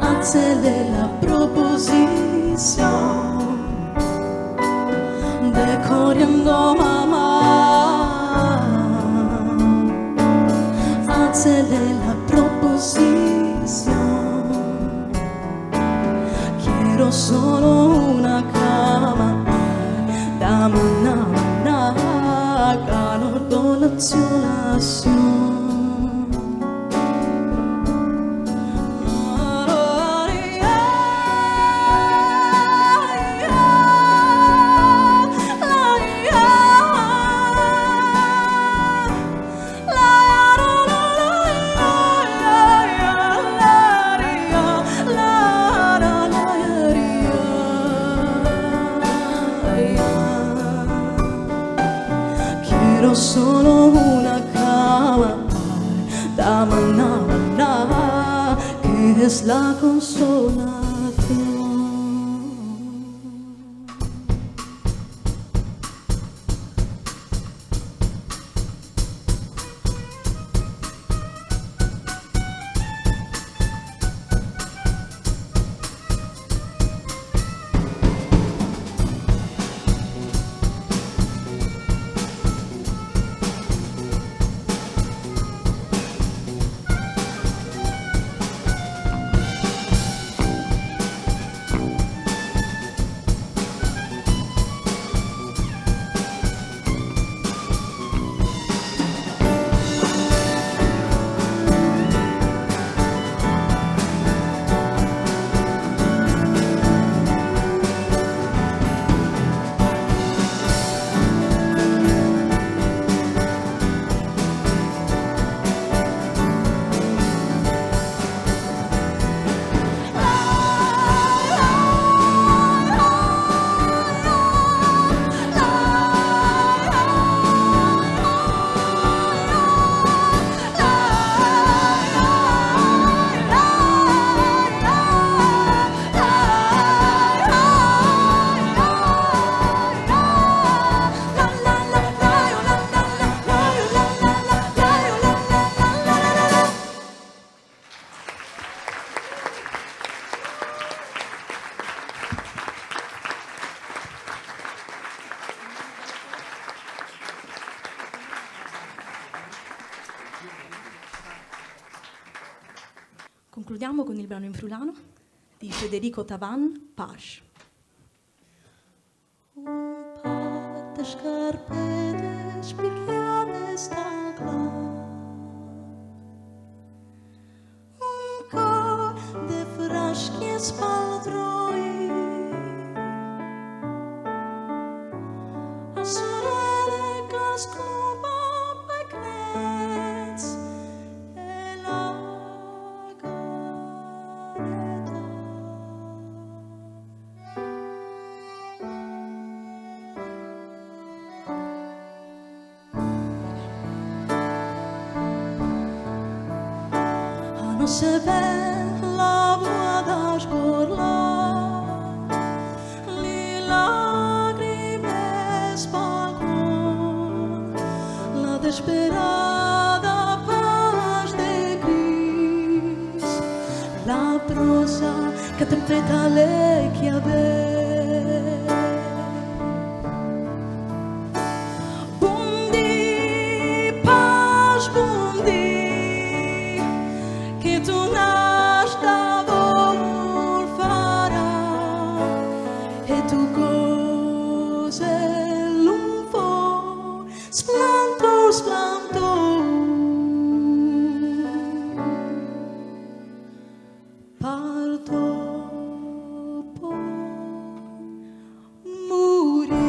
hazle la proposición. Ve corriendo mamá, hazle la proposición. Quiero solo una cama, dame una calor, consolación. Quiero solo una cama, damana, que es la consolación. concludiamo con il brano in friulano di Federico Tavan, Pace. Un po' di scarpette spicchiate sta gloria, un po' di fraschi e spaldroi, a sorelle che scopa per crez e la careta. Non se ve la vuada scorla, le lacrime spalmon, la desperada paz de gris, la prosa che tempeta le chiave. Bundi, paz, bundi, che tu nasca vol farà e tu cose l'unfo splanto, splanto parto po morì.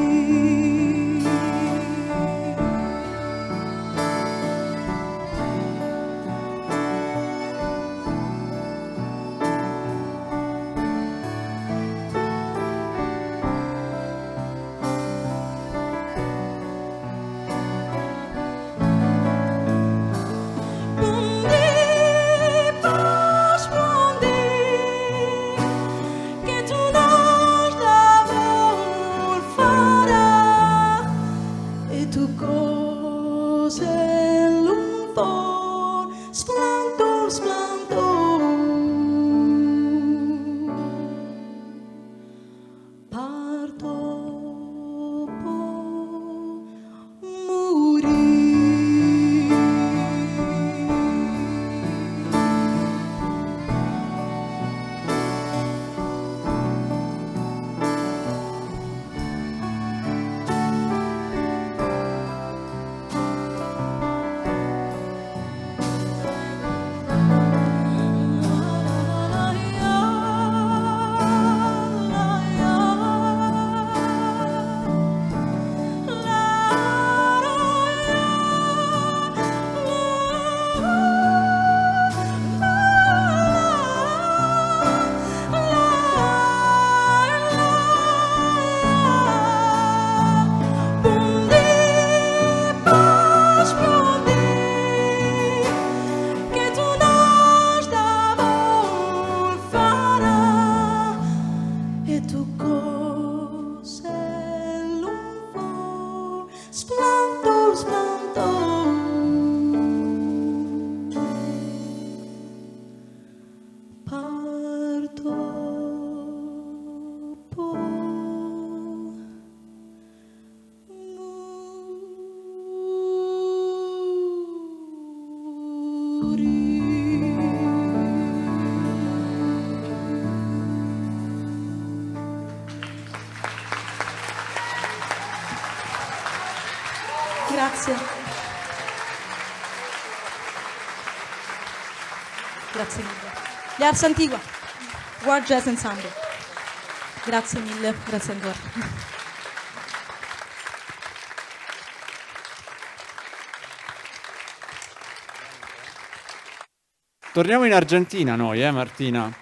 Che tu non lavori farà e tu cose l'unfo splanto, splanto parto po morì. Che tu non lavori farà e tu cose l'unfo splanto, splanto parto po Grazie. Grazie mille. Gli Ars Antigua, World Jazz Ensemble. Grazie mille, grazie ancora. Torniamo in Argentina noi, Martina,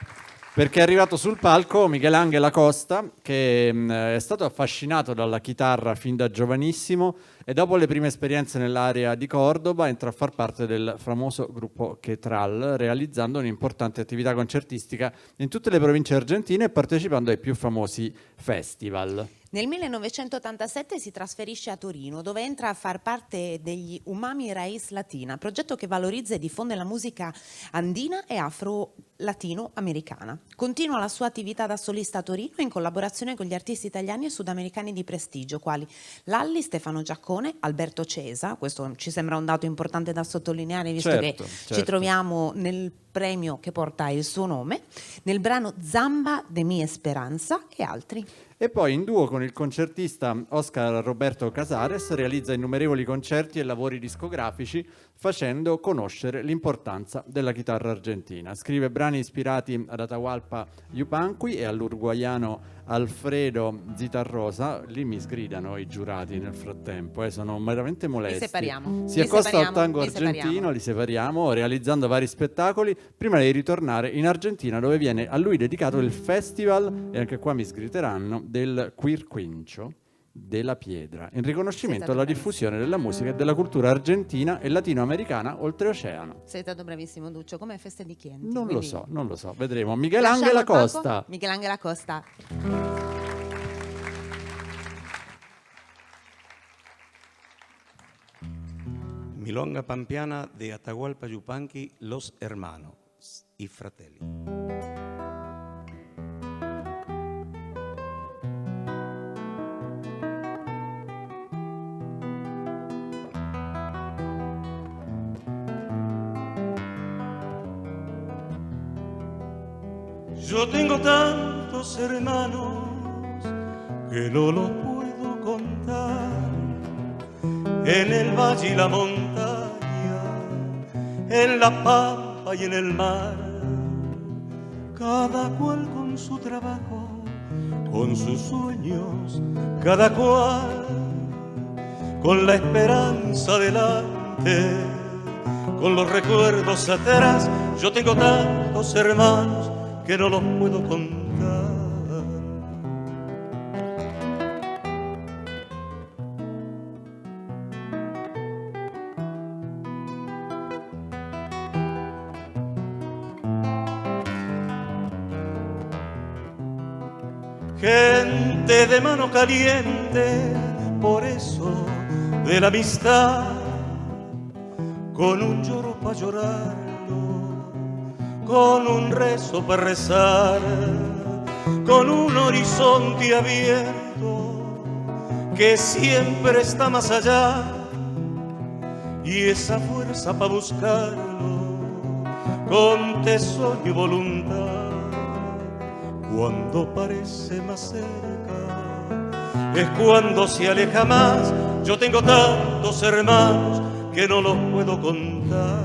perché è arrivato sul palco Miguel Acosta, che è stato affascinato dalla chitarra fin da giovanissimo e dopo le prime esperienze nell'area di Cordoba entra a far parte del famoso gruppo Quetral, realizzando un'importante attività concertistica in tutte le province argentine e partecipando ai più famosi festival. Nel 1987 si trasferisce a Torino, dove entra a far parte degli Umami Raiz Latina, progetto che valorizza e diffonde la musica andina e afro-latino-americana. Continua la sua attività da solista a Torino in collaborazione con gli artisti italiani e sudamericani di prestigio, quali Lalli, Stefano Giaccone, Alberto Cesa. Questo ci sembra un dato importante da sottolineare, visto che ci troviamo nel premio che porta il suo nome, nel brano Zamba de Mia Speranza e altri. E poi in duo con il concertista Oscar Roberto Casares realizza innumerevoli concerti e lavori discografici facendo conoscere l'importanza della chitarra argentina. Scrive brani ispirati ad Atahualpa Yupanqui e all'uruguaiano Alfredo Zitarrosa. Lì mi sgridano i giurati nel frattempo, sono veramente molesti. Li separiamo. Si accosta al tango argentino, li separiamo, realizzando vari spettacoli prima di ritornare in Argentina, dove viene a lui dedicato il festival, e anche qua mi sgriteranno, del Quirquincho della Piedra, in riconoscimento alla diffusione della musica e della cultura argentina e latinoamericana oltreoceano. Sei stato bravissimo, Duccio. Come feste di Chienti? Non Quindi... lo so, vedremo. Michelangelo Costa. Michelangelo Costa. Milonga pampiana de Atahualpa Yupanqui, Los Hermanos, i Fratelli. Yo tengo tantos hermanos que no los puedo contar. En el valle y la montaña, en la pampa y en el mar, cada cual con su trabajo, con sus sueños, cada cual con la esperanza delante, con los recuerdos atrás. Yo tengo tantos hermanos que no los puedo contar. Gente de mano caliente, por eso de la amistad, con un lloro para llorarlo, con un rezo para rezar, con un horizonte abierto que siempre está más allá, y esa fuerza para buscarlo con tesón y voluntad. Cuando parece más cerca es cuando se aleja más. Yo tengo tantos hermanos que no los puedo contar.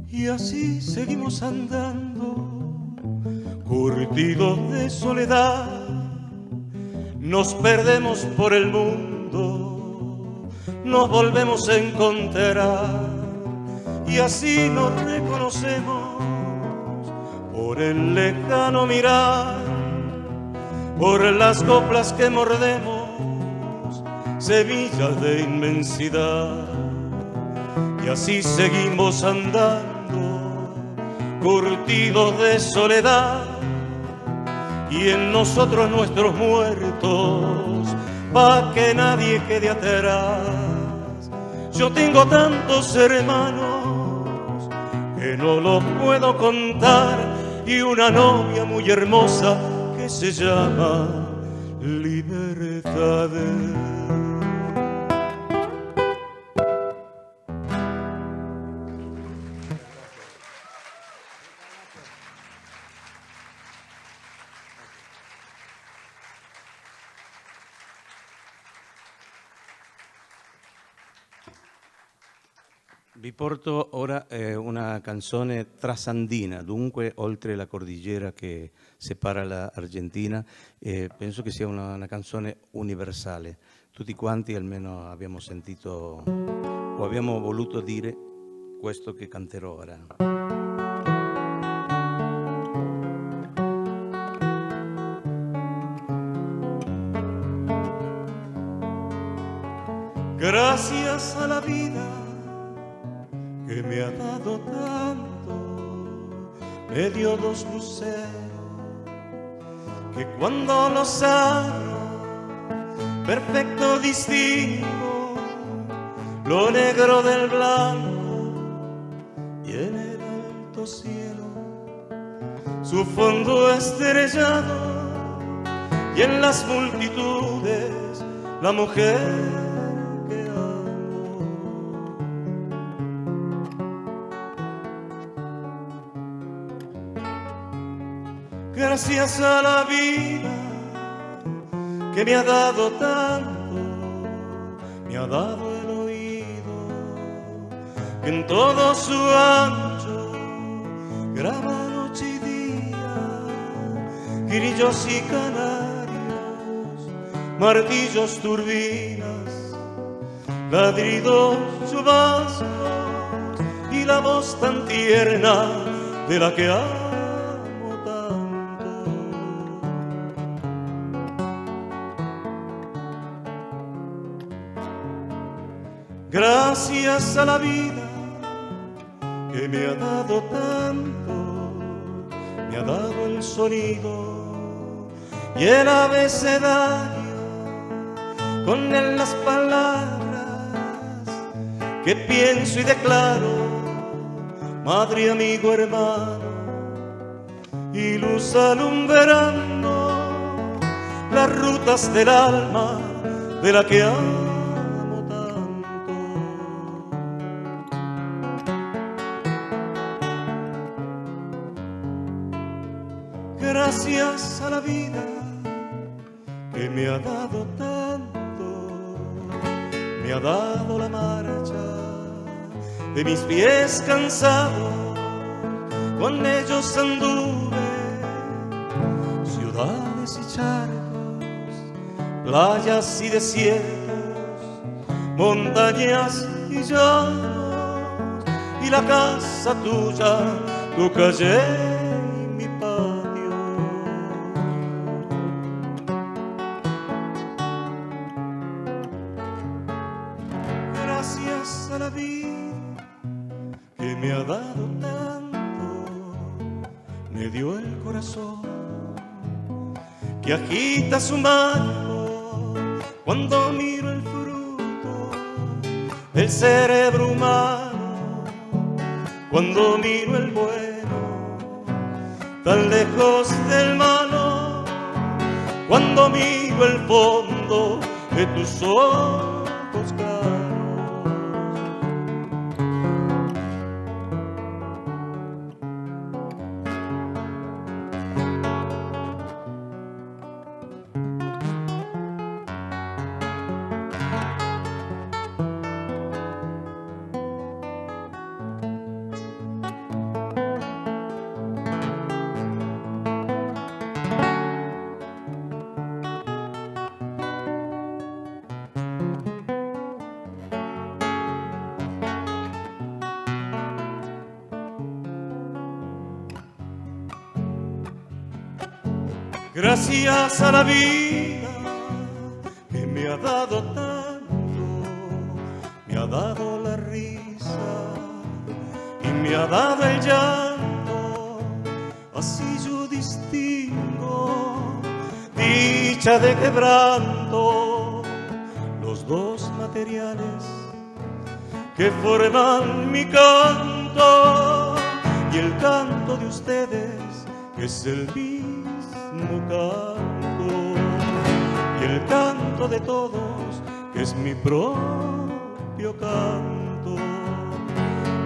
Y así seguimos andando, curtidos de soledad, nos perdemos por el mundo, nos volvemos a encontrar, y así nos reconocemos por el lejano mirar, por las coplas que mordemos, semillas de inmensidad, y así seguimos andando, curtidos de soledad, y en nosotros nuestros muertos, pa' que nadie quede atrás. Yo tengo tantos hermanos que no los puedo contar, y una novia muy hermosa que se llama Libertad. Vi porto ora una canzone trasandina, dunque oltre la cordillera che separa l'Argentina. Penso che sia una canzone universale. Tutti quanti almeno abbiamo sentito o abbiamo voluto dire questo che canterò ora. Gracias a la vida que me ha dado tanto, me dio dos luceros que cuando los abro perfecto distingo lo negro del blanco, y en el alto inmenso cielo, su fondo estrellado, y en las multitudes la mujer que amo. Gracias a la vida que me ha dado tanto, me ha dado el oído que en todo su ancho graba noche y día, grillos y canarios, martillos, turbinas, ladridos, chubascos y la voz tan tierna de la que amo tanto. Gracias a la vida que me ha dado tanto, me ha dado el sonido y el abecedario, con él las palabras que pienso y declaro, madre, amigo, hermano, y luz alumbrando las rutas del alma de la que amo. Gracias a la vida que me ha dado tanto, me ha dado la marcha de mis pies cansados, con ellos anduve ciudades y charcos, playas y desiertos, montañas y llanos, y la casa tuya, tu calle, a la vida que me ha dado tanto, me dio el corazón que agita su mano cuando miro el fruto del cerebro humano, cuando miro el bueno tan lejos del malo, cuando miro el fondo de tus ojos claros. Gracias a la vida que me ha dado tanto, me ha dado la risa y me ha dado el llanto, así yo distingo dicha de quebranto, los dos materiales que forman mi canto y el canto de ustedes que es el mío canto, y el canto de todos que es mi propio canto.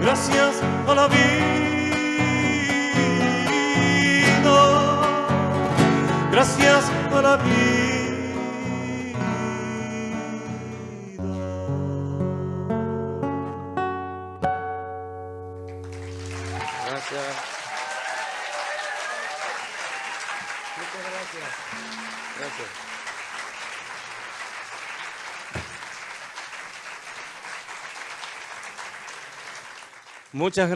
Gracias a la vida, gracias a la vida. Gracias. Gracias. Muchas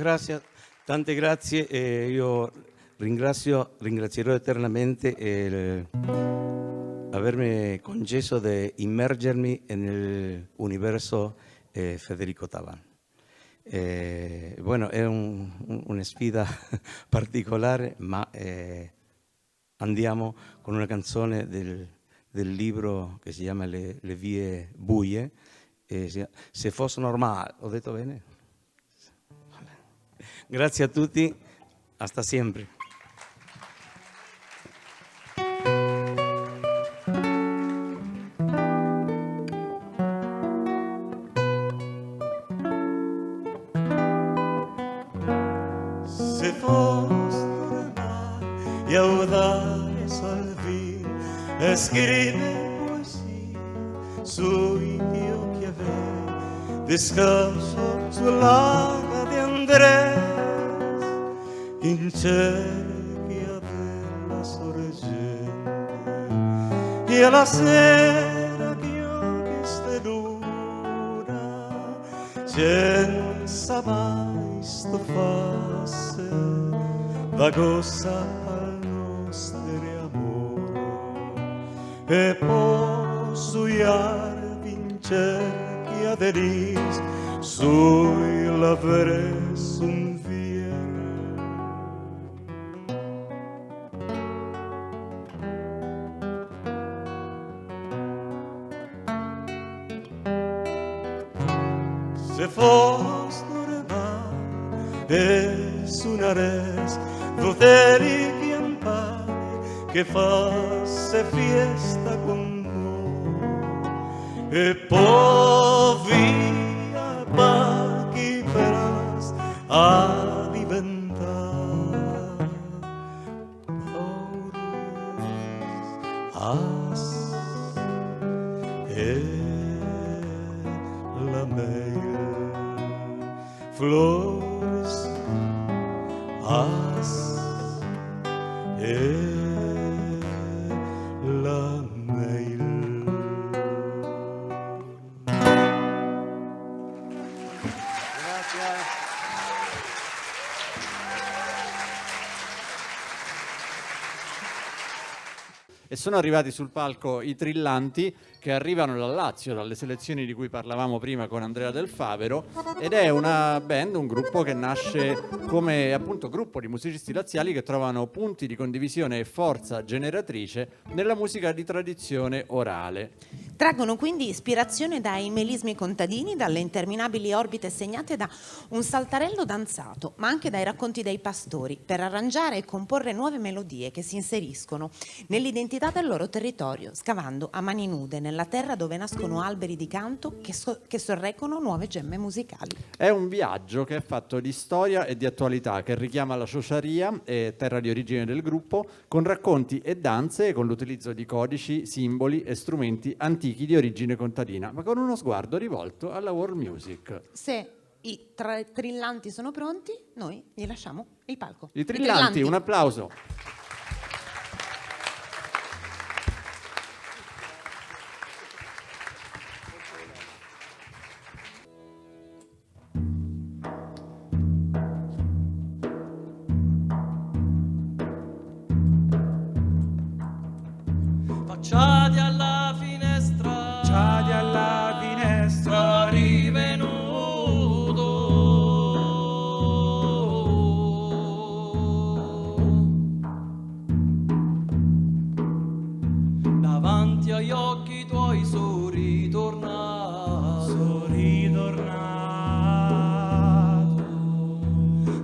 gracias, tante grazie. Io ringrazierò eternamente avermi concesso di immergermi nel universo Federico Taban. Bueno, è una sfida particolare, ma andiamo con una canzone del libro che si chiama Le vie buie. Se fosse normale, ho detto bene? Grazie a tutti, hasta siempre. Se fos normal e audace al fin, scrive poesia sui Dio che aveva descanso sull'aga di Andrea, in cerchia della sorgente, e alla sera che stedura senza mai stufasse da cosa al nostro amore, e poi suiar vincerchia delis sui lavere sun se fos normal es una res doteri chiampare che fasse fiesta con noi e poi via pa' chi verás a diventar paures la meglio flores as la meglio. E sono arrivati sul palco i Trillanti, che arrivano dal Lazio, dalle selezioni di cui parlavamo prima con Andrea Del Favero, ed è una band, un gruppo che nasce come appunto gruppo di musicisti laziali che trovano punti di condivisione e forza generatrice nella musica di tradizione orale. Traggono quindi ispirazione dai melismi contadini, dalle interminabili orbite segnate da un saltarello danzato, ma anche dai racconti dei pastori, per arrangiare e comporre nuove melodie che si inseriscono nell'identità del loro territorio, scavando a mani nude nella terra dove nascono alberi di canto che sorreggono nuove gemme musicali. È un viaggio che è fatto di storia e di attualità, che richiama la ciociaria, terra di origine del gruppo, con racconti e danze e con l'utilizzo di codici, simboli e strumenti antichi di origine contadina, ma con uno sguardo rivolto alla world music. Se i Trillanti sono pronti, noi gli lasciamo il palco. I Trillanti, un applauso. Facciati alla finestra, facciati alla finestra, rivenuto davanti agli occhi tuoi sono ritornato,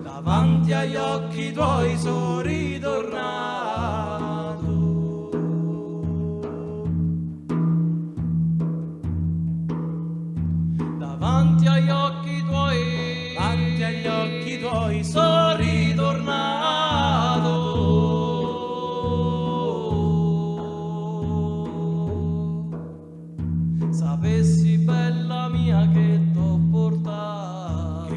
davanti agli occhi tuoi sono ritornato. Davanti agli occhi tuoi sono ritornato. Sapessi bella mia che t'ho portato,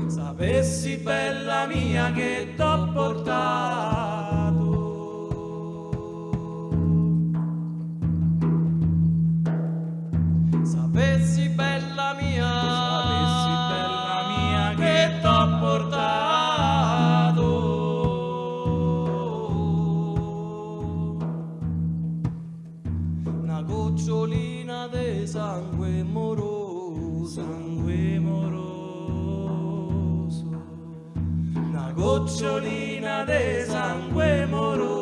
sapessi bella mia che t'ho portato. Sapessi bella mia che t'ho portato. Una gocciolina di sangue moroso, una gocciolina di sangue moroso.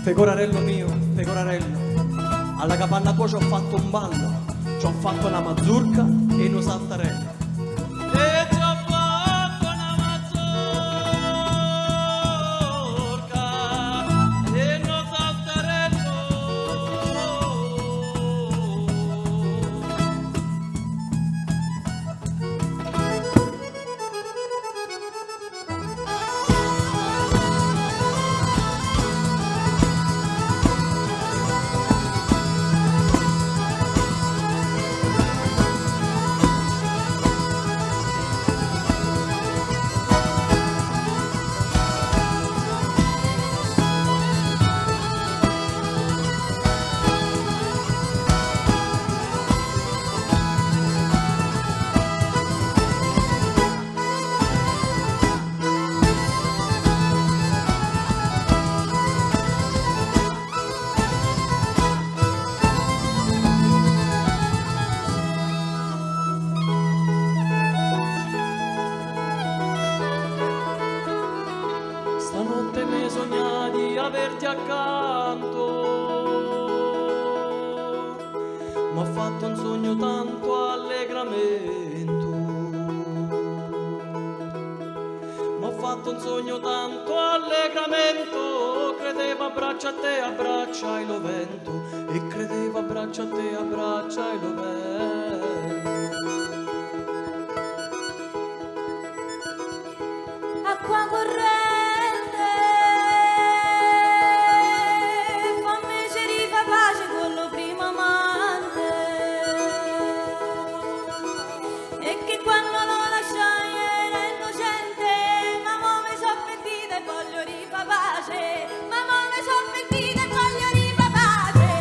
Pecorarello mio, pecorarello, alla capanna tua ci ho fatto un ballo, ci ho fatto una mazurka e uno saltarello. E ci ho fatto una mazurka e uno saltarello. Stanotte mi sogna di averti accanto, m'ha fatto un sogno tanto allegramento, m'ha fatto un sogno tanto allegramento, credevo abbraccia a te, abbracciai lo vento, e credevo abbraccia a te, abbracciai lo vento. Acqua corrente, fammi ci fa pace con lo primo amante, e che quando lo lasciai era innocente, ma mo mi so pentita e voglio rifa pace, ma mo mi so pentita e voglio rifa pace.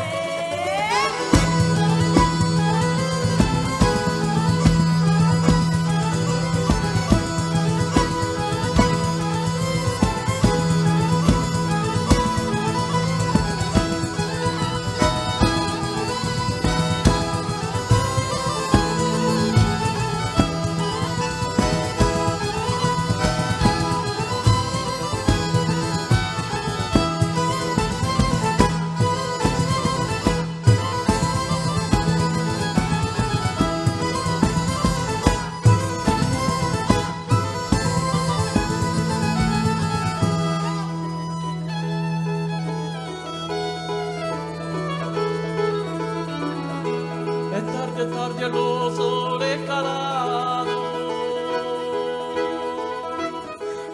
È tardi e lo sole è calato,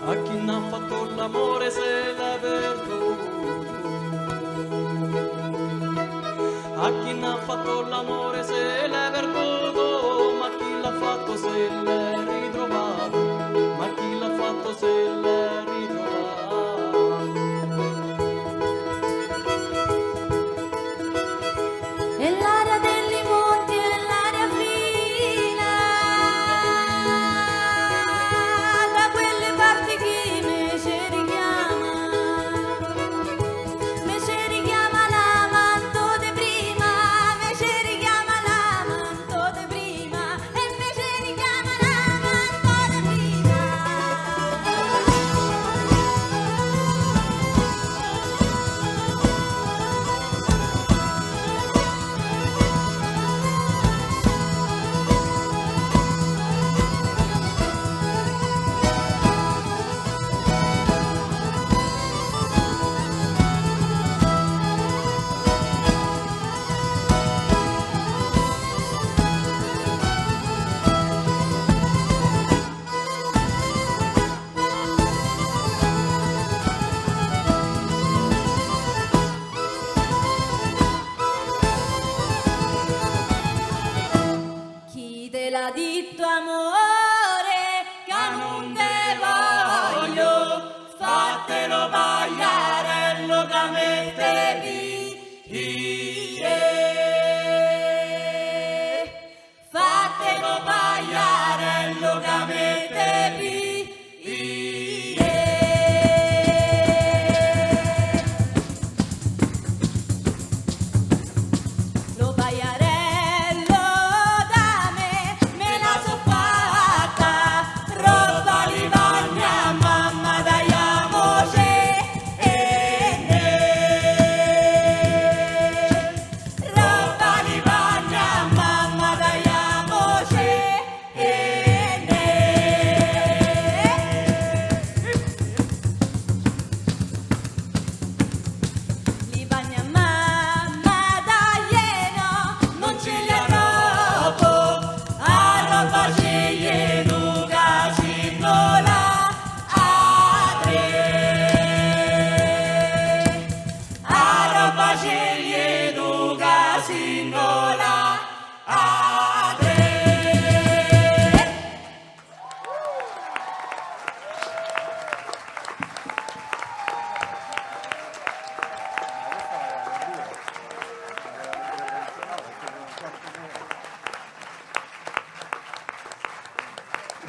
a chi n'ha fatto l'amore se l'è perduto, a chi n'ha fatto l'amore se l'è perduto, ma chi l'ha fatto se l'è ritrovato, ma chi l'ha fatto se l'è ritrovato. E l'aria degli monti è l'aria fina, da quelle parti chi me ci richiama l'amanto de prima, me ci richiama l'amanto de prima, e me ci richiama l'amanto de prima.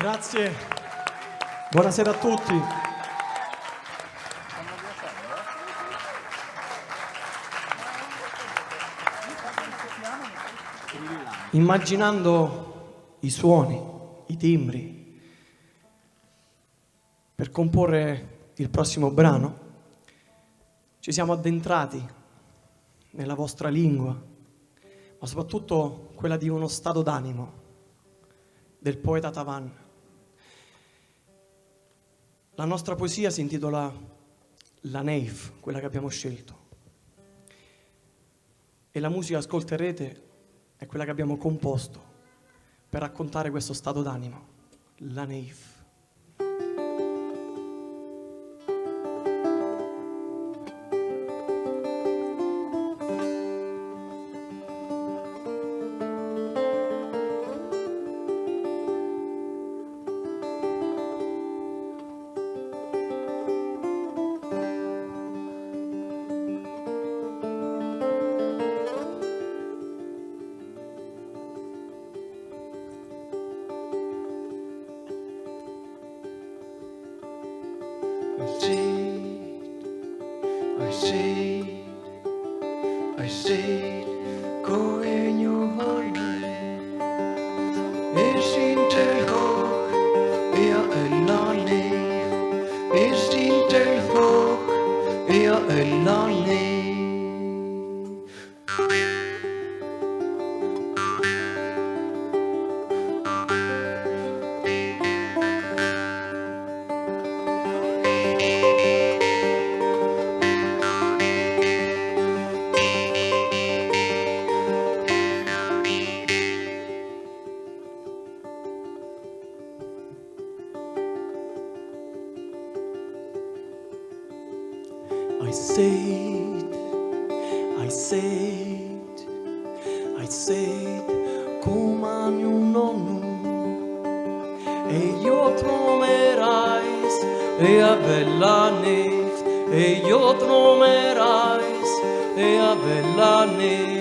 Grazie, buonasera a tutti. Immaginando i suoni, i timbri, per comporre il prossimo brano, ci siamo addentrati nella vostra lingua, ma soprattutto quella di uno stato d'animo del poeta Tavan. La nostra poesia si intitola La Neve, quella che abbiamo scelto, e la musica che ascolterete è quella che abbiamo composto per raccontare questo stato d'animo, La Neve. I see going your way. Is inte hoog, ja elani. Is inte hoog, ja elani. I said, come on nonno, e io tromerais, e a bella neve, e io tromerais, e a bella neve.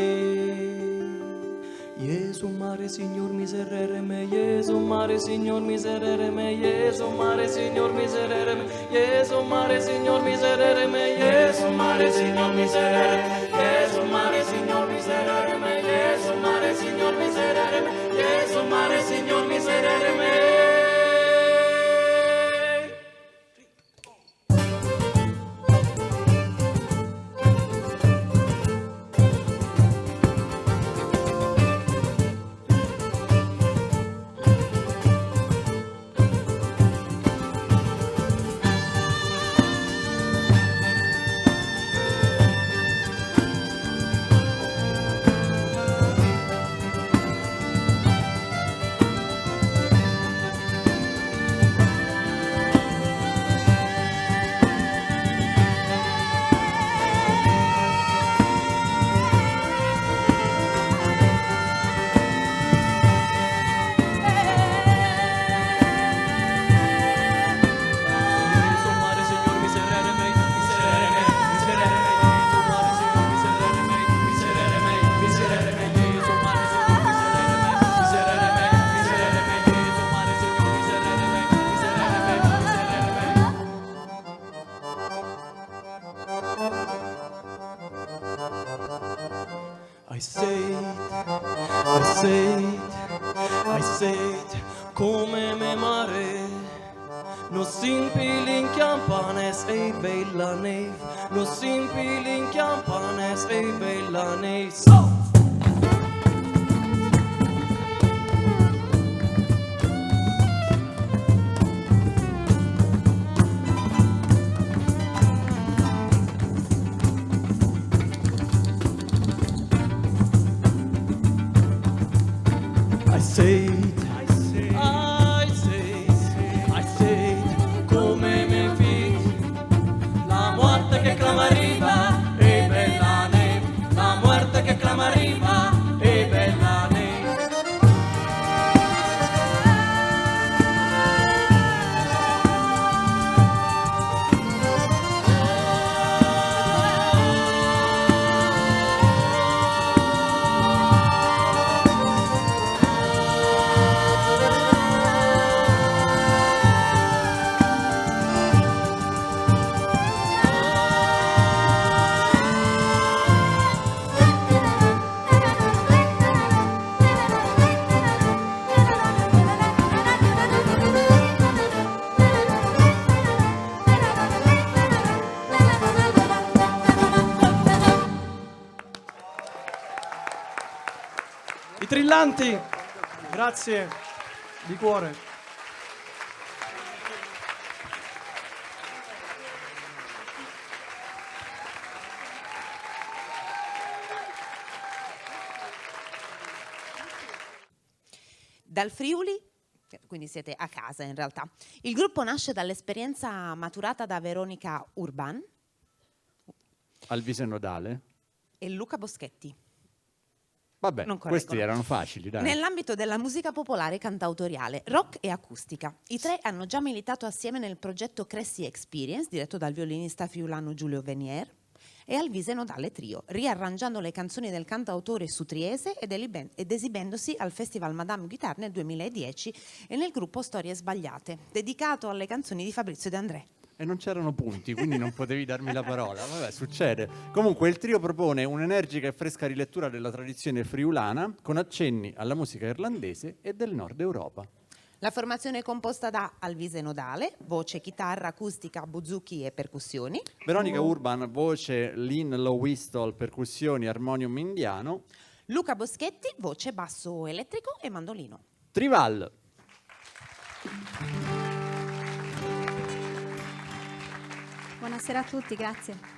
Jesu mare, Signor miserere me, Jesu mare, Signor miserere me, Jesu mare, Signor miserere me, Jesu mare, Signor miserere me, Jesu mare, Signor miserere me, Jesu mare, Signor miserere me, Jesu mare, Signor miserere me, Jesu mare, Signor miserere me. I said, come me mare, no simpili in campanes e bella neve, no simpili in campanes e bella neve. So! I said, come me fid, la muerte che clama arriva, e bella neve, la muerte che clama arriva. scintillanti. Grazie di cuore. Dal Friuli, quindi siete a casa in realtà. Il gruppo nasce dall'esperienza maturata da Veronica Urban Alvise Nodale. e Luca Boschetti. Vabbè, Non questi correggono. erano facili, dai. Nell'ambito della musica popolare cantautoriale, rock e acustica. I tre hanno già militato assieme nel progetto Cressy Experience, diretto dal violinista friulano Giulio Venier, e Alvise Nodale Trio, riarrangiando le canzoni del cantautore su Triese ed esibendosi al Festival Madame Guitar nel 2010 e nel gruppo Storie Sbagliate, dedicato alle canzoni di Fabrizio De André. E non c'erano punti, quindi non potevi darmi la parola. Vabbè, succede. Comunque il trio propone un'energica e fresca rilettura della tradizione friulana con accenni alla musica irlandese e del nord Europa. La formazione è composta da Alvise Nodale, voce, chitarra, acustica, buzuki e percussioni. Veronica Urban, voce, Lynn Lowistol, percussioni, armonium indiano. Luca Boschetti, voce, basso elettrico e mandolino. Trival. Buonasera a tutti, grazie.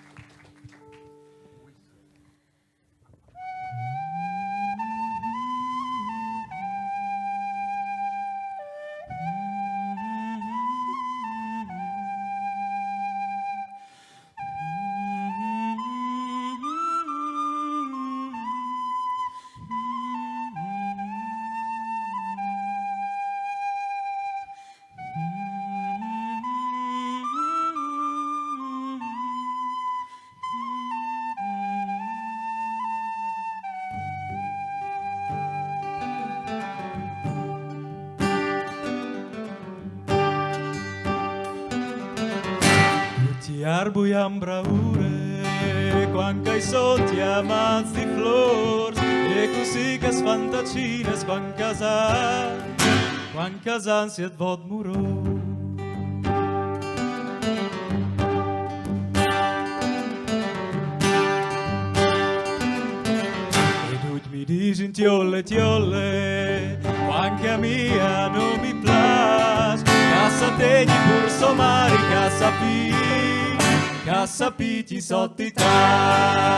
Arbuiam braure, quan che i sotti amanzi di flor, e così che sfantacines quan casan si et vot muro. Ed ut mi disin tiolle, quan che a mia non mi plas, cassa tegni pur somari, cassa piti sottità.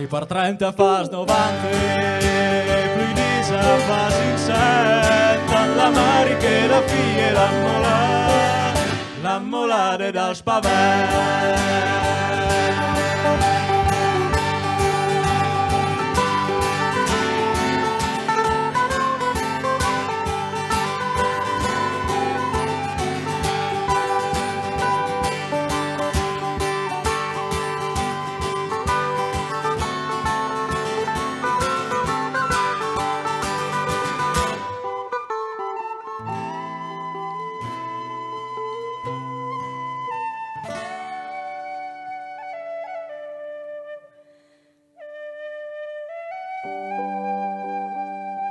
Per 30 fas 90, più di sa fas in senta, la marica e la figlia l'ammolare dal spavento.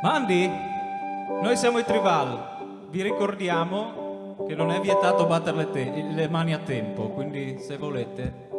Mandi, noi siamo i Trival, vi ricordiamo che non è vietato battere le mani a tempo, quindi se volete.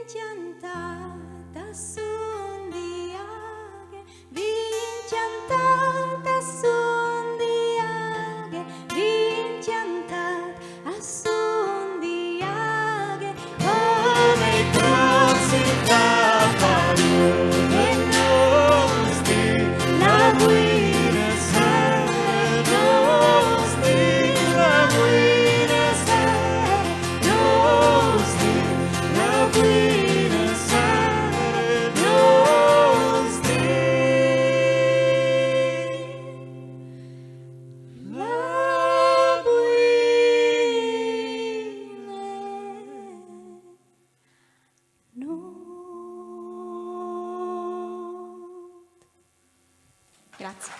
Vinciantata son diage, vinciantata son diage, vinciantata son diage, come i trozzi da palude nostri, la guida sempre nostri, la guida sempre nostri, la guida sempre nostri, la Grazie.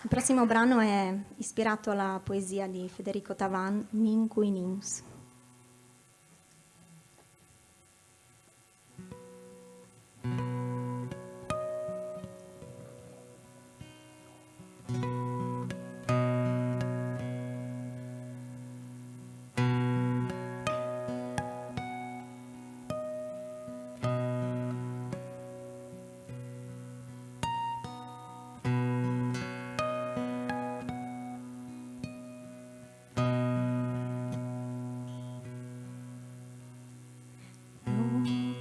Il prossimo brano è ispirato alla poesia di Federico Tavan, Ninquinius.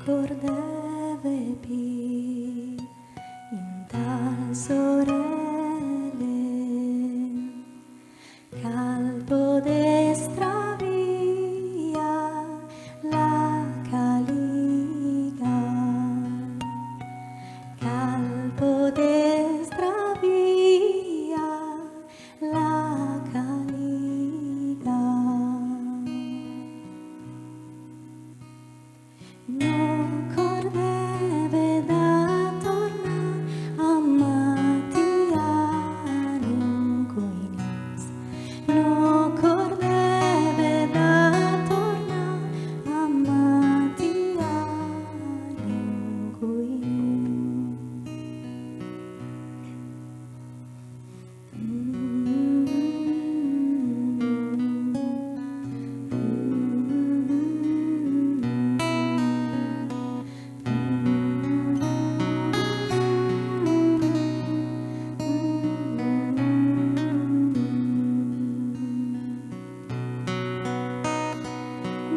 Cordeve pi in tal sorelle, calpo destra via la caliga, calpo destra via la caliga. No cordeve da tornar a Mattia Ninquinius. No cordeve da tornar a Mattia Ninquinius.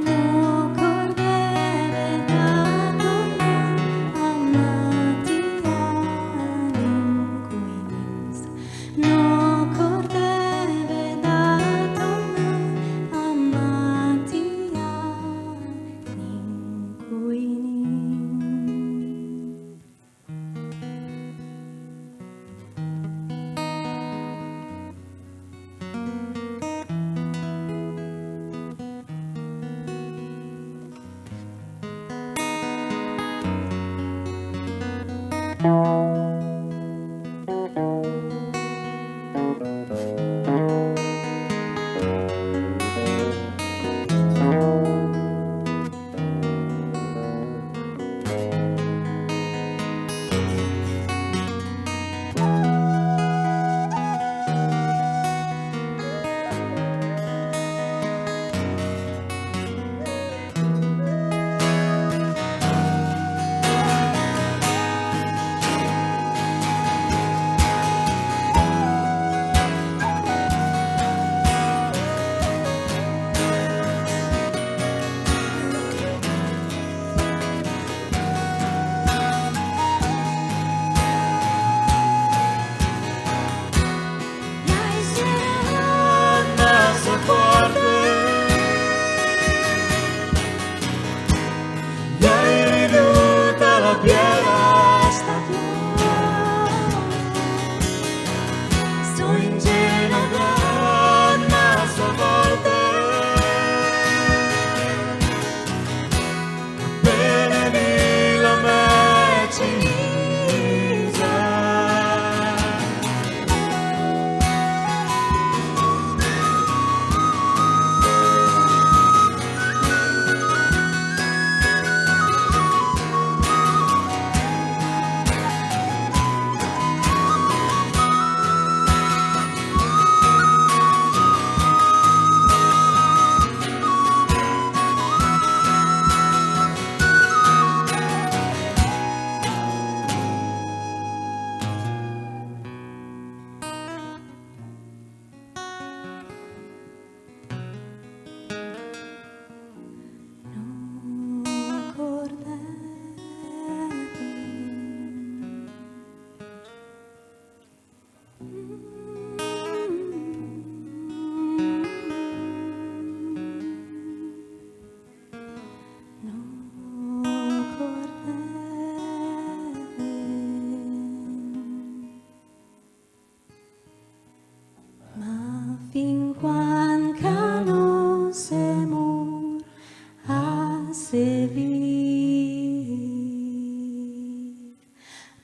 No cordeve da tornar a Mattia Ninquinius. No cordeve da tornar a Mattia Ninquinius.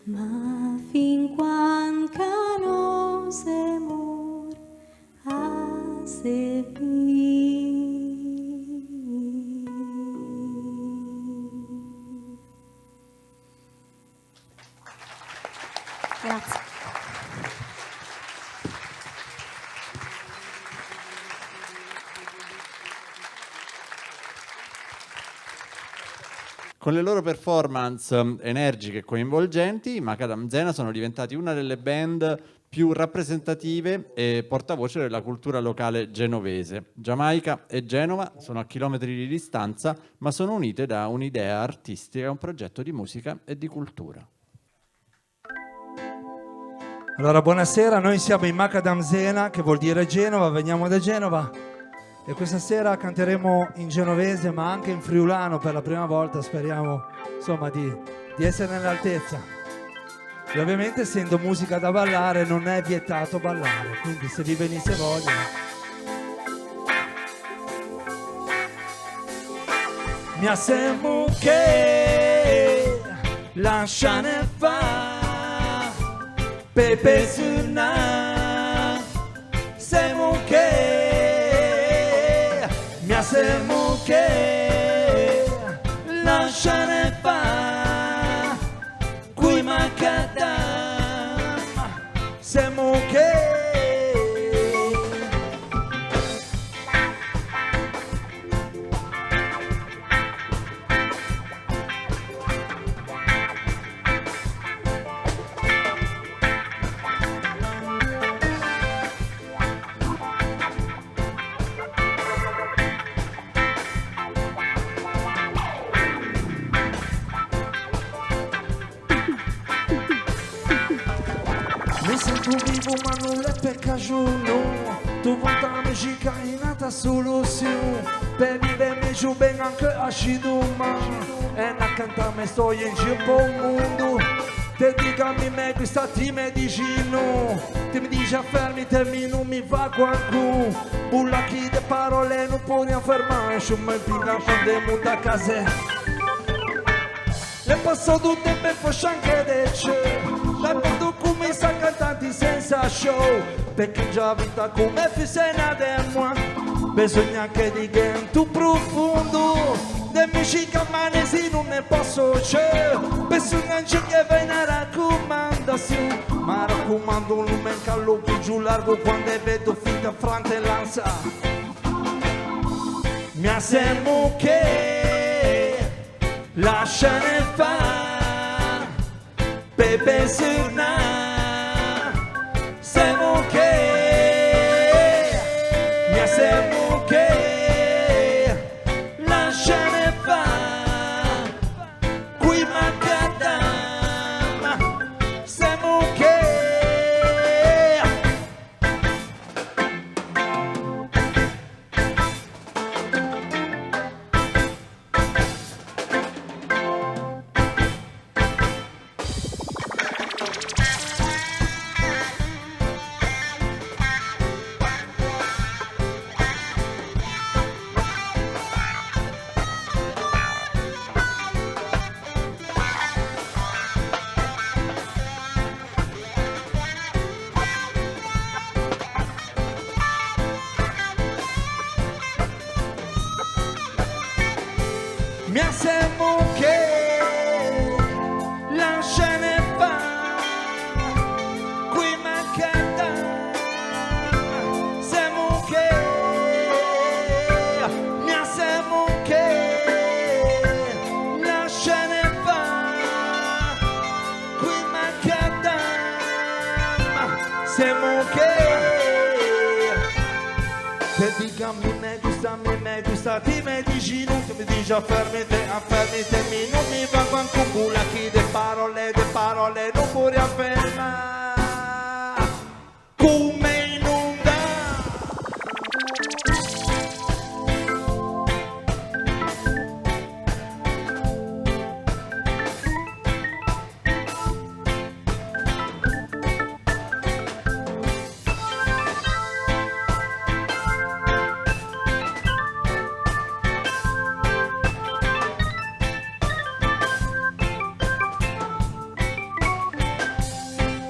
ma fin quan ca no se mor a se Grazie. Con le loro performance energiche e coinvolgenti, i Macadam Zena sono diventati una delle band più rappresentative e portavoce della cultura locale genovese. Giamaica e Genova sono a chilometri di distanza, ma sono unite da un'idea artistica, un progetto di musica e di cultura. Allora, buonasera, noi siamo i Macadam Zena, che vuol dire Genova, veniamo da Genova e questa sera canteremo in genovese ma anche in friulano per la prima volta, speriamo insomma di essere nell'altezza. E ovviamente essendo musica da ballare non è vietato ballare, quindi se vi venisse voglia. Mi assembro che lasciane fa Pepe Suna Semo che mi assembro che lasciane fa Qui Macadam Semo che mi sento vivo ma non è per cagione. Tu volta magica è nata soluzione per vivere meglio ben anche a Shiduma e una cantare sto in giro per il mondo. Te digami me questa ti medicino ti mi dice fermi te non mi va qualcuno bulla chi de parole non puoi affermare su me pinga quando muta a casa le passo tutte per fare anche del cielo la porto come sa cantanti senza show perché già vita come fisena del moi bisogna anche di gente profondo de musica manesi non ne posso c'è bisogna anche che vai una raccomandazione ma raccomando non manca lo più giù largo quando vedo finta frante lanza mi assembro che lasciane fa Pepe Suna Semo che mi assembro che lasciane fa Qui Macadam Semo che mi assembro che lasciane fa Qui Macadam Semo che mi assembro che lasciane fa Qui Macadam Semo che te digami me gusta ti me dici non che mi dici affermite mi non mi va quanto bulla chi de parole non puoi affermare come inonda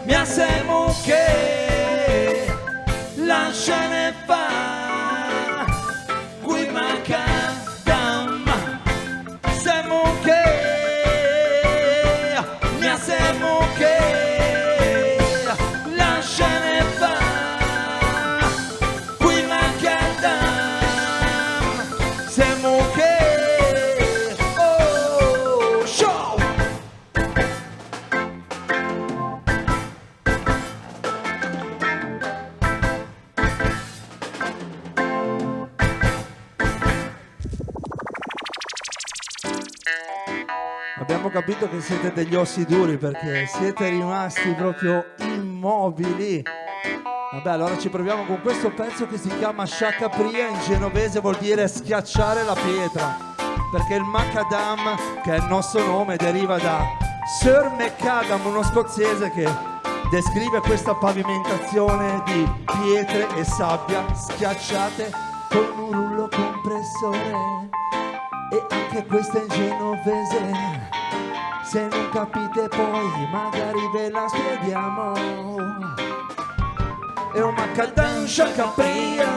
mi assemo che lasciane fa qui macadam semo che mi assemo che lasciane fa qui macadam semo che oh show. Abbiamo capito che siete degli ossi duri perché siete rimasti proprio immobili. Vabbè, allora ci proviamo con questo pezzo che si chiama Sciacapria, in genovese vuol dire schiacciare la pietra, perché il macadam, che è il nostro nome, deriva da Sir Macadam, uno scozzese che descrive questa pavimentazione di pietre e sabbia schiacciate con un rullo compressore. E anche questa è in genovese, se non capite poi magari ve la spieghiamo. È un macadam sciacapria,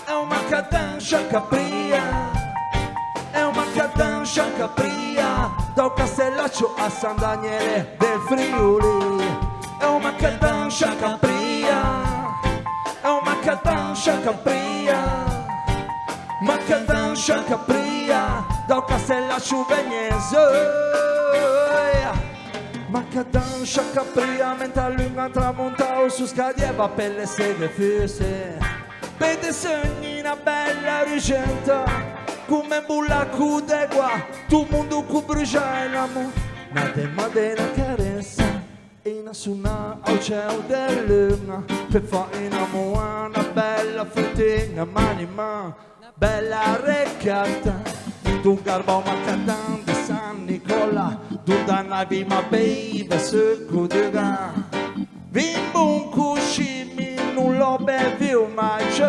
è un macadam sciacapria, è un macadam sciacapria, da Castellaccio a San Daniele del Friuli. È un macadam sciacapria, è un macadam sciacapria, macadam sciacapria, da Castellaccio Vegnese. Macadam sciacapria, mentre lunga tramontao su scadieva per le seghe fisse. Vede segni una bella ricetta, come bulla cude qua, tu mondo cu brucia e l'amo. Nate madena carezza, in assuna al cielo dell'una, per fare innamorare una bella fettina, manima, bella recata. Tu garbo macadam di San Nicola, tu dannavi ma baby se cudega. Vimbo un cuscimi, non lo bevi mai c'è.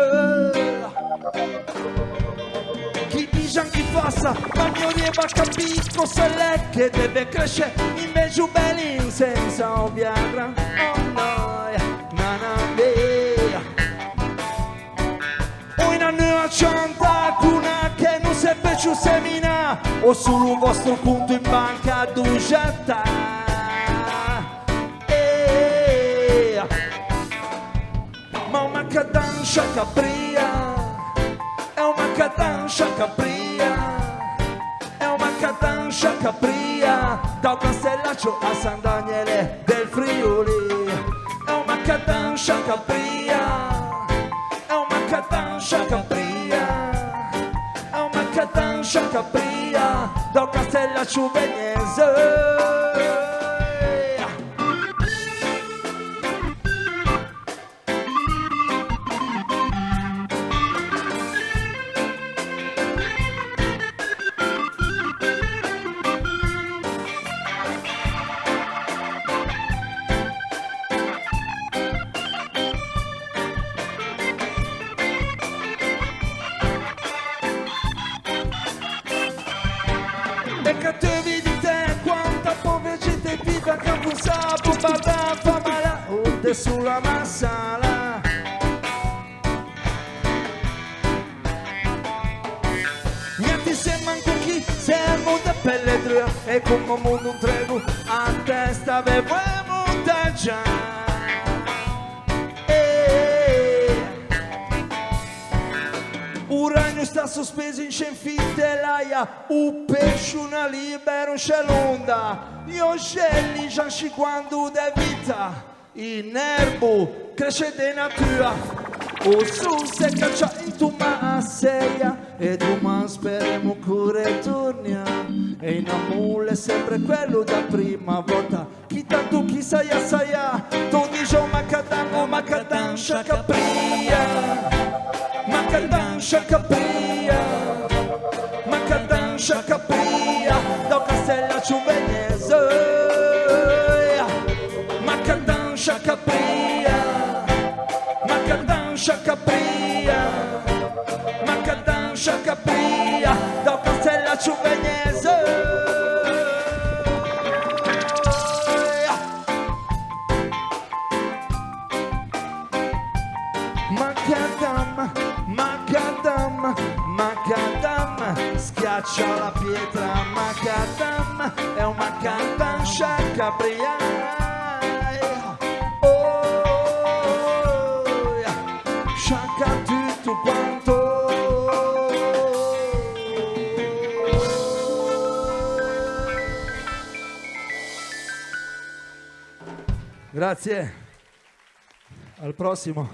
Chi dice chi passa, ma non riesce a capire cosa è che deve crescere in mezzo belli senza Viagra. Oh no, na na mia. Una nuova cianta, cuna che non seppe più semina, o solo un vostro conto in banca ad usata. Ma un macadam sciacapria, è un macadam sciacapria, è un macadam sciacapria, da Castellaccio a San Daniele del Friuli. È un macadam sciacapria, è un macadam sciacapria, è un macadam sciacapria, da Castellaccio Vegnese. E cattivi di te, quanta povera gente viva che non sa bombardare fa male, o sulla massala. Niente se manco chi, se è mondo pelle dura, e come un mondo un trego, a testa avevo monteggiare. Un ragno sta sospeso in scenfitte l'aia, un pesce una libera un celonda, gli uccelli già quando de vita, in erbo cresce de natura, o su se caccia in tu masseia, e domani speriamo che ritornia, e in amore è sempre quello da prima volta, chi tanto chi saia saia, tu dici oh macadam sciacapria. Macadam sciacapria, macadam sciacapria, da Castellaccio Vegnese. Macadam sciacapria, macadam sciacapria, macadam sciacapria, da Castellaccio Vegnese. c'ha la pietra macadam, è un macadam sciaccabriai. Oh, sciacca tutto quanto. Grazie. Al prossimo.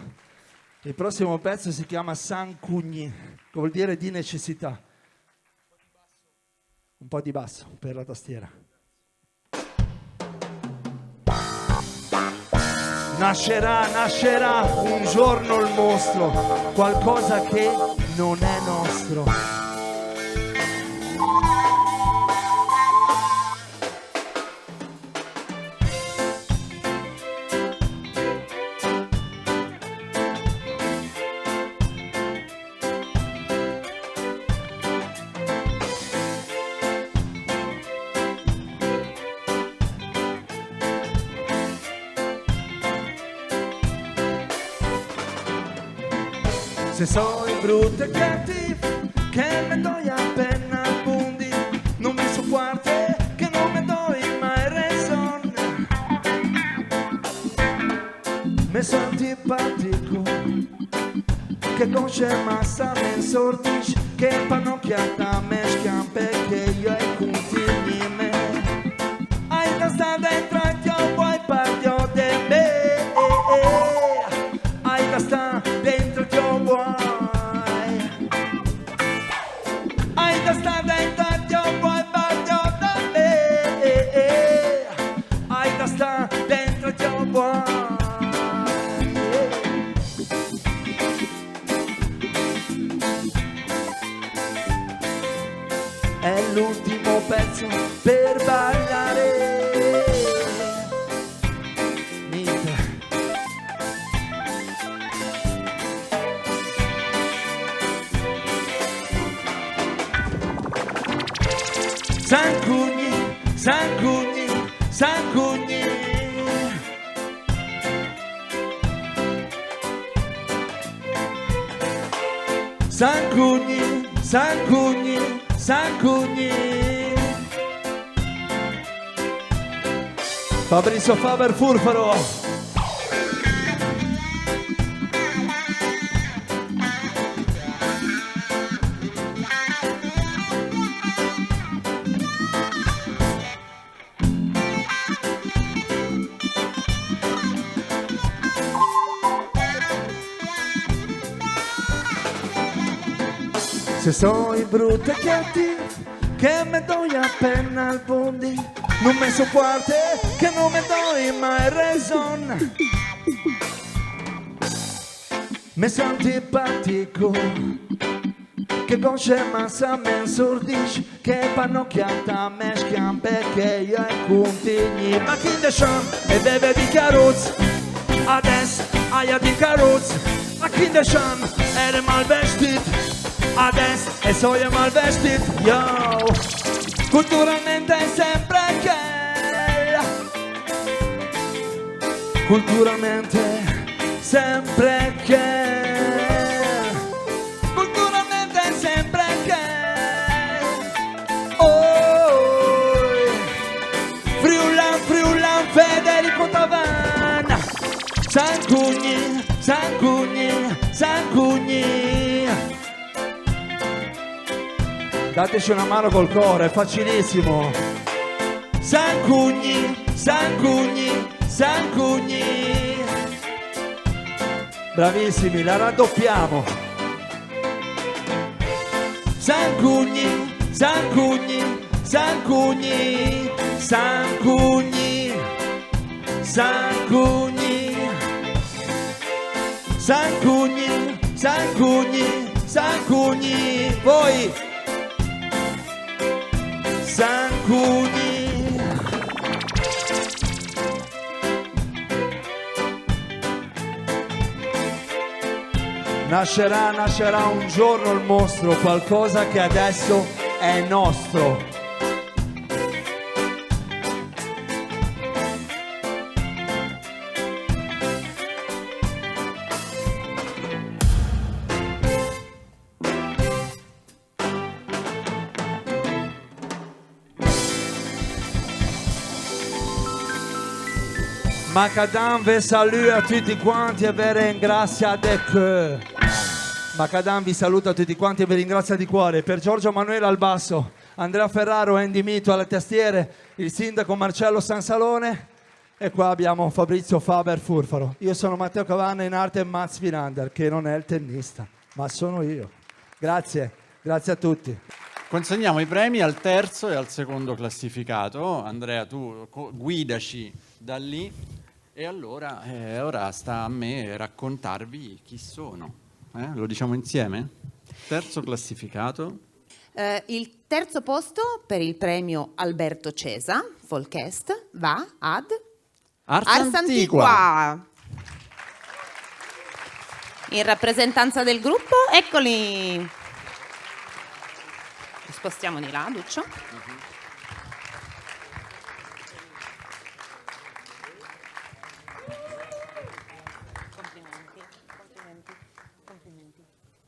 Il prossimo pezzo si chiama San Cugni, che vuol dire di necessità. Un po' di basso per la tastiera. Nascerà un giorno il mostro, qualcosa che non è nostro. Se sono brutto e cattivo, che me doi appena bundi, non mi so forte, che non me doi mai ragione. Me so antipatico, che non c'è massa me sordici, che pannocchiata me schiampe, che io e continui me. Hai da sta dentro e ti ho vuoi parlo di me. Hai da sta dentro e ti ho vuoi. Hai da sta dentro e ti ho vuoi parlo di me. Hai da sta dentro e ti ho vuoi. È l'ultimo pezzo per ballare. San Cugni, San Cugni, San Cugni. San Cugni, San Cugni, San Cugni. Fabrizio Faber Furfaro. Se sono brutto e cattivo, che me doi appena al bondi, non me so forte, che non me doi mai ragione. Me so antipatico, che non c'è massa me sordici, che pannocchiata me schiampe, che io e continui. Ma chi de sham e deve di carrozze, adesso aia di carrozze. Ma chi de sham era mal vestito, adesso e sono mal vestito, yo. Culturalmente è sempre che, culturalmente sempre che, culturalmente è sempre che. Oh, Friulan, Federico Tavanna. San Cugni, San Cugni, San Cugni. Dateci una mano col coro, è facilissimo. San Cugni, San Cugni, San Cugni. Bravissimi, la raddoppiamo. San Cugni, San Cugni, San Cugni, San Cugni, San Cugni, San Cugni, San Cugni, San Cugni. Voi San Cugni. Nascerà un giorno il mostro, qualcosa che adesso è nostro. Macadam vi saluta a tutti quanti e vi ringrazia di cuore. Macadam vi saluta a tutti quanti e vi ringrazia di cuore. Per Giorgio Manuele al basso, Andrea Ferraro e Andy Mito alle tastiere, il sindaco Marcello Sansalone e qua abbiamo Fabrizio Faber Furfaro. Io sono Matteo Cavanna, in arte Mats Winander, che non è il tennista, ma sono io. Grazie, grazie a tutti. Consegniamo i premi al terzo e al secondo classificato. Andrea, tu guidaci da lì. E allora, ora sta a me raccontarvi chi sono. Lo diciamo insieme? Terzo classificato. Il terzo posto per il premio Alberto Cesa, Folkest, va ad Ars Antiqua. In rappresentanza del gruppo, eccoli. Li spostiamo di là, Duccio.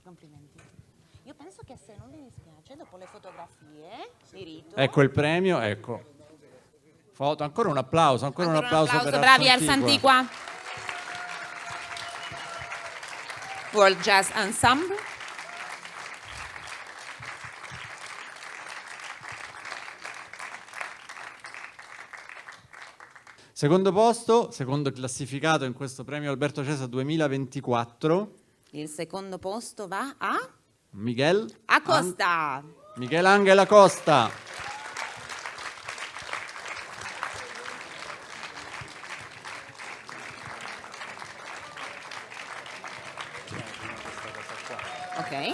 Complimenti. Io penso che se non vi dispiace, dopo le fotografie di rito... Ecco il premio, ecco. Foto, ancora un applauso, ancora un applauso per bravi Ars Ars Antiqua. World Jazz Ensemble. Secondo posto, secondo classificato in questo premio Alberto Cesa 2024. Il secondo posto va a Miguel Acosta. Miguel Ángel Acosta. Ok.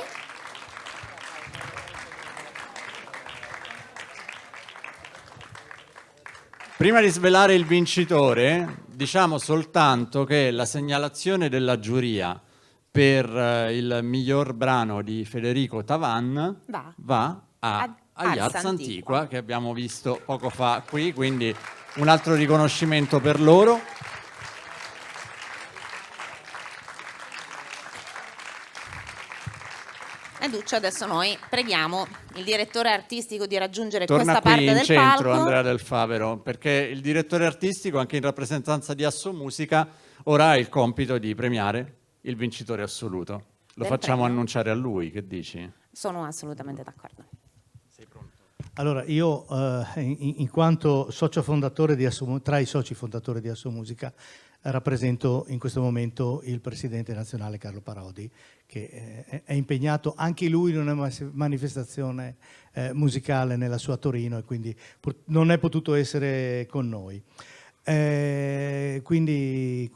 Prima di svelare il vincitore, diciamo soltanto che la segnalazione della giuria per il miglior brano di Federico Tavan va agli Ars Antiqua, che abbiamo visto poco fa qui, quindi un altro riconoscimento per loro. E Duccio, adesso noi preghiamo il direttore artistico di raggiungere Torna questa qui parte in del centro, palco. Andrea Del Favero, perché il direttore artistico, anche in rappresentanza di Asso Musica, ora ha il compito di premiare il vincitore assoluto. Lo Del facciamo premio. annunciare a lui, che dici? Sono assolutamente d'accordo. Allora, io in quanto socio fondatore di tra i soci fondatori di Asso Musica, rappresento in questo momento il presidente nazionale Carlo Parodi, che è impegnato anche lui in una manifestazione musicale nella sua Torino e quindi non è potuto essere con noi. Quindi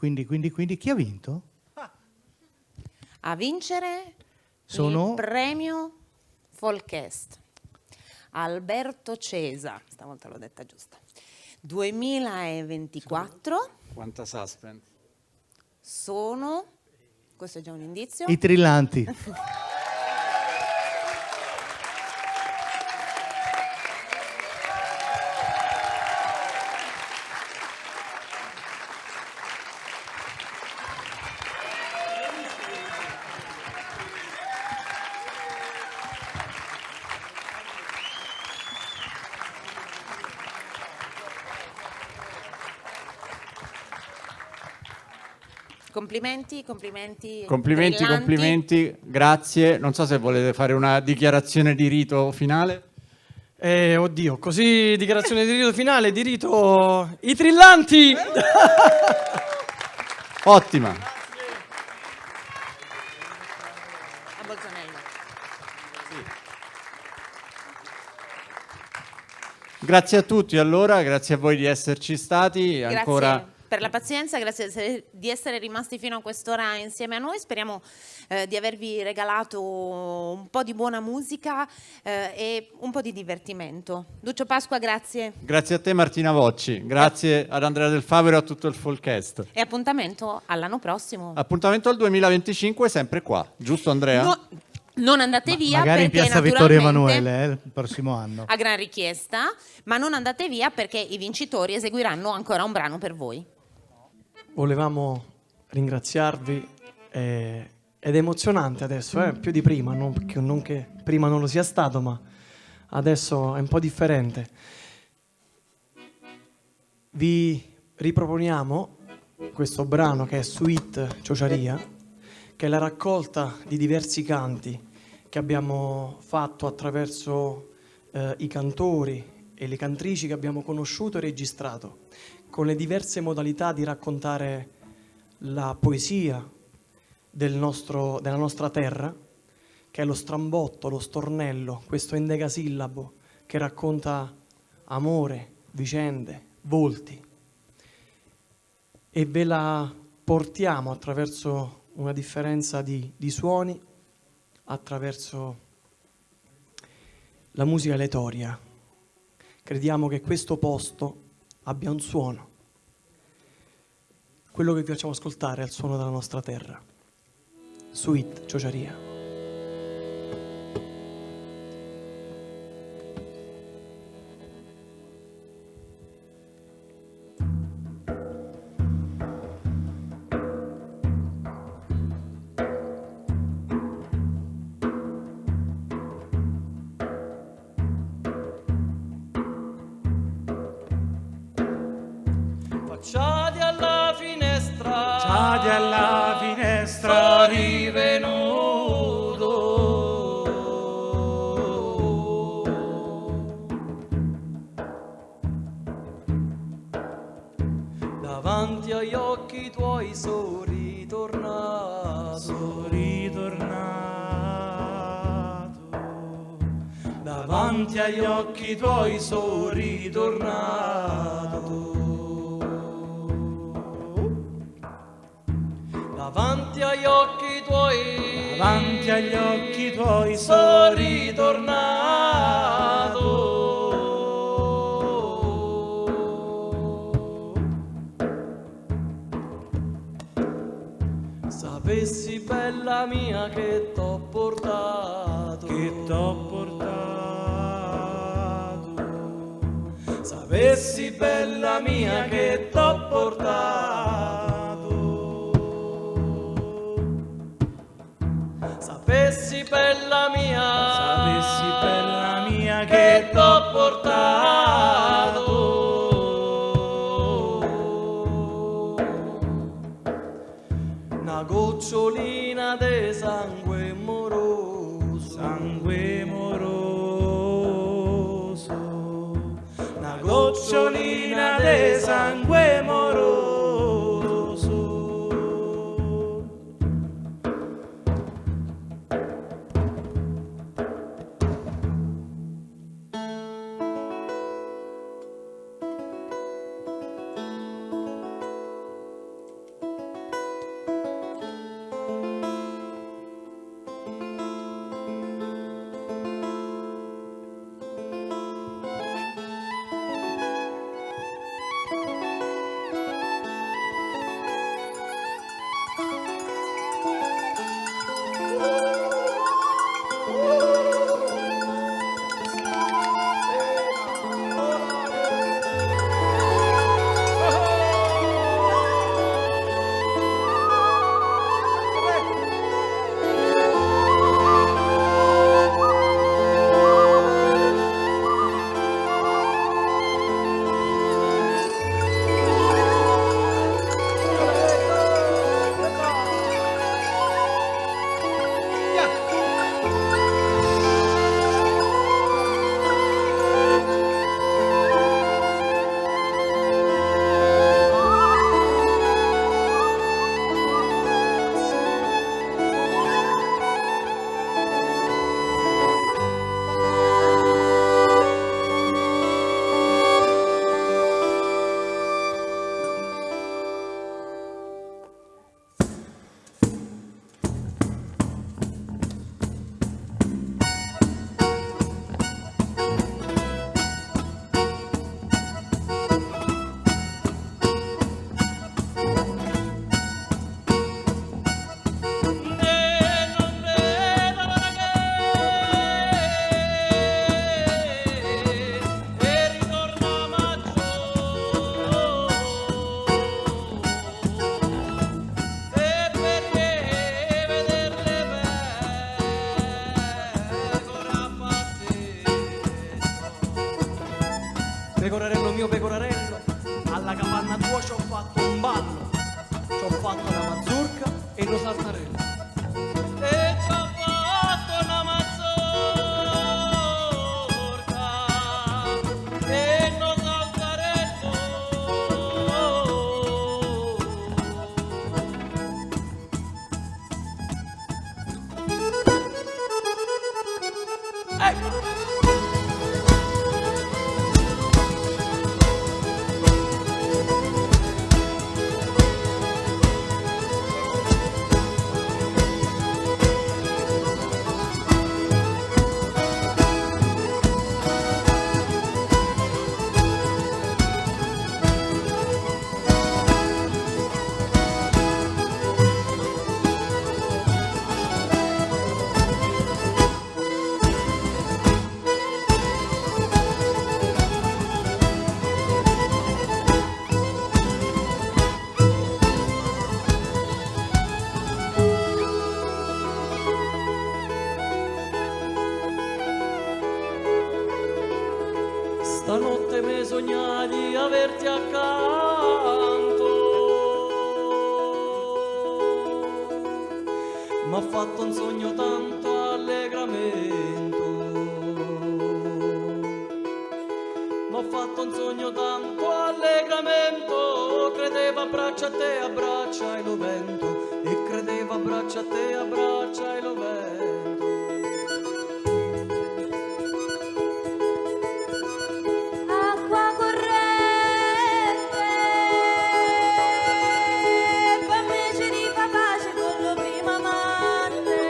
chi ha vinto? A vincere Sono il premio Folkest Alberto Cesa, stavolta l'ho detta giusta, 2024. Quanta suspense. Sono, questo è già un indizio, i Trillanti. Complimenti. Complimenti, grazie. Non so se volete fare una dichiarazione di rito finale. Oddio, così dichiarazione di rito finale, di rito i Trillanti! Ottima. A Bolzonello. Grazie a tutti allora, grazie a voi di esserci stati. Grazie Ancora per la pazienza, grazie di essere rimasti fino a quest'ora insieme a noi. Speriamo di avervi regalato un po' di buona musica e un po' di divertimento. Duccio Pasqua, grazie. grazie a te Martina Vocci, grazie ad Andrea Del Favero e a tutto il Folkest. E appuntamento all'anno prossimo. Appuntamento al 2025 sempre qua, giusto Andrea? No, non andate via Magari in perché piazza Vittorio naturalmente Emanuele il prossimo anno. a gran richiesta, ma non andate via perché i vincitori eseguiranno ancora un brano per voi. Volevamo ringraziarvi, ed è emozionante adesso, più di prima, non che prima non lo sia stato, ma adesso è un po' differente. Vi riproponiamo questo brano che è Suite Ciociaria, che è la raccolta di diversi canti che abbiamo fatto attraverso i cantori e le cantrici che abbiamo conosciuto e registrato, con le diverse modalità di raccontare la poesia della nostra terra, che è lo strambotto, lo stornello, questo endecasillabo che racconta amore, vicende, volti. E ve la portiamo attraverso una differenza di suoni, attraverso la musica letoria. Crediamo che questo posto abbia un suono. Quello che vi facciamo ascoltare è il suono della nostra terra. Suite Ciociaria. Facciati alla finestra, Facciati alla finestra, sono rivenuto. Davanti agli occhi tuoi sono ritornato, davanti agli occhi tuoi sono ritornato. Davanti agli occhi tuoi sono ritornato. Sapessi bella mia che t'ho portato, sapessi bella mia che t'ho portato. Sapessi bella mia che t'ho portato. Una gocciolina de sangue moroso, una gocciolina de sangue moroso. Pecorarello mio pecorarello, alla capanna tua ci ho fatto un ballo. ho fatto una mazurka e una saltarella. E ci ho fatto una mazurka e uno saltarello. Stanotte mi sognai di averti accanto, m'ha fatto un sogno tanto allegramento, m'ha fatto un sogno tanto allegramento, credevo abbraccia a te, abbraccia lo vento, e credevo abbraccia a te, abbraccia lo vento. Acqua corrente, fammi di pace con lo primo amante,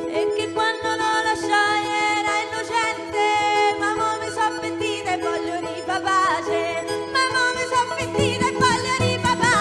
e che quando lo lasciai era innocente, ma mo mi so pentita e voglio rifa pace, ma mo mi so pentita e voglio rifa pace.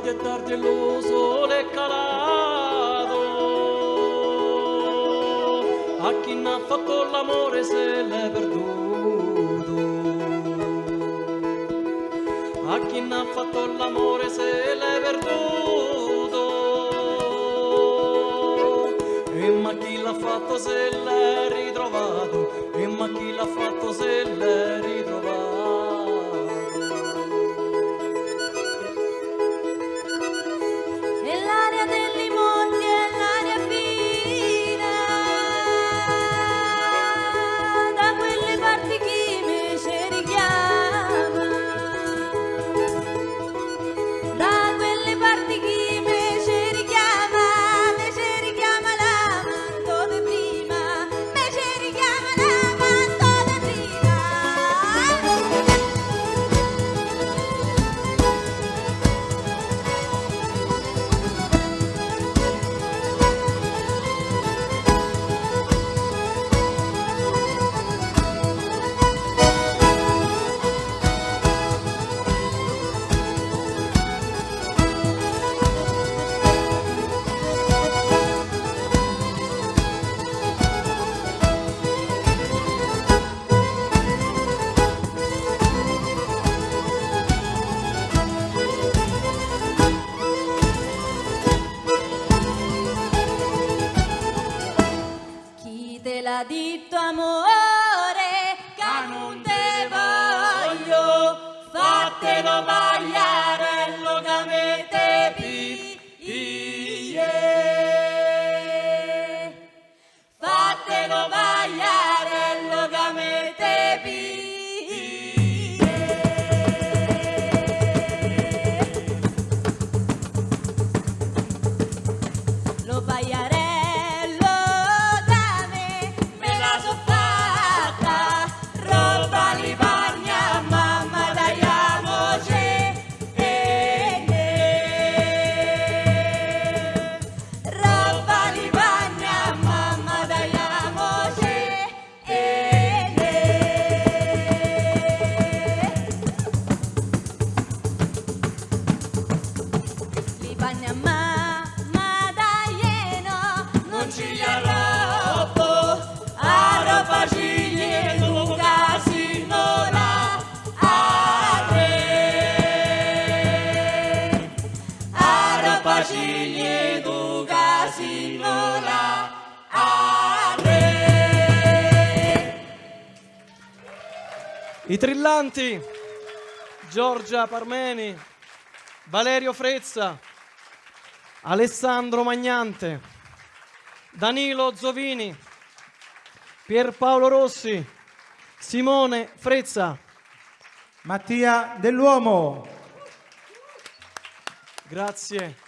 È tardi e lo sole è calato, a chi n'ha fatto l'amore se l'è perduto, a chi n'ha fatto l'amore se l'è perduto, e ma chi l'ha fatto se l'è ritrovato, e ma chi l'ha fatto se l'è ritrovato. E l'aria dei monti è l'aria fina, da quelle parti chi mi ci richiama, da quelle parti chi mi ci richiama l'amanto di prima, mi ci richiama l'amanto di prima. Chi te l'ha detto amore, che non te voglio, fatelo bagliarello che me te piglie, fatelo bagliarello che me te piglie. Lo bagliarello da me la so fatta, roba li parla. I trillanti, Giorgia Parmeni, Valerio Frezza, Alessandro Magnante, Danilo Zovini, Pierpaolo Rossi, Simone Frezza, Mattia Dell'Uomo. Grazie.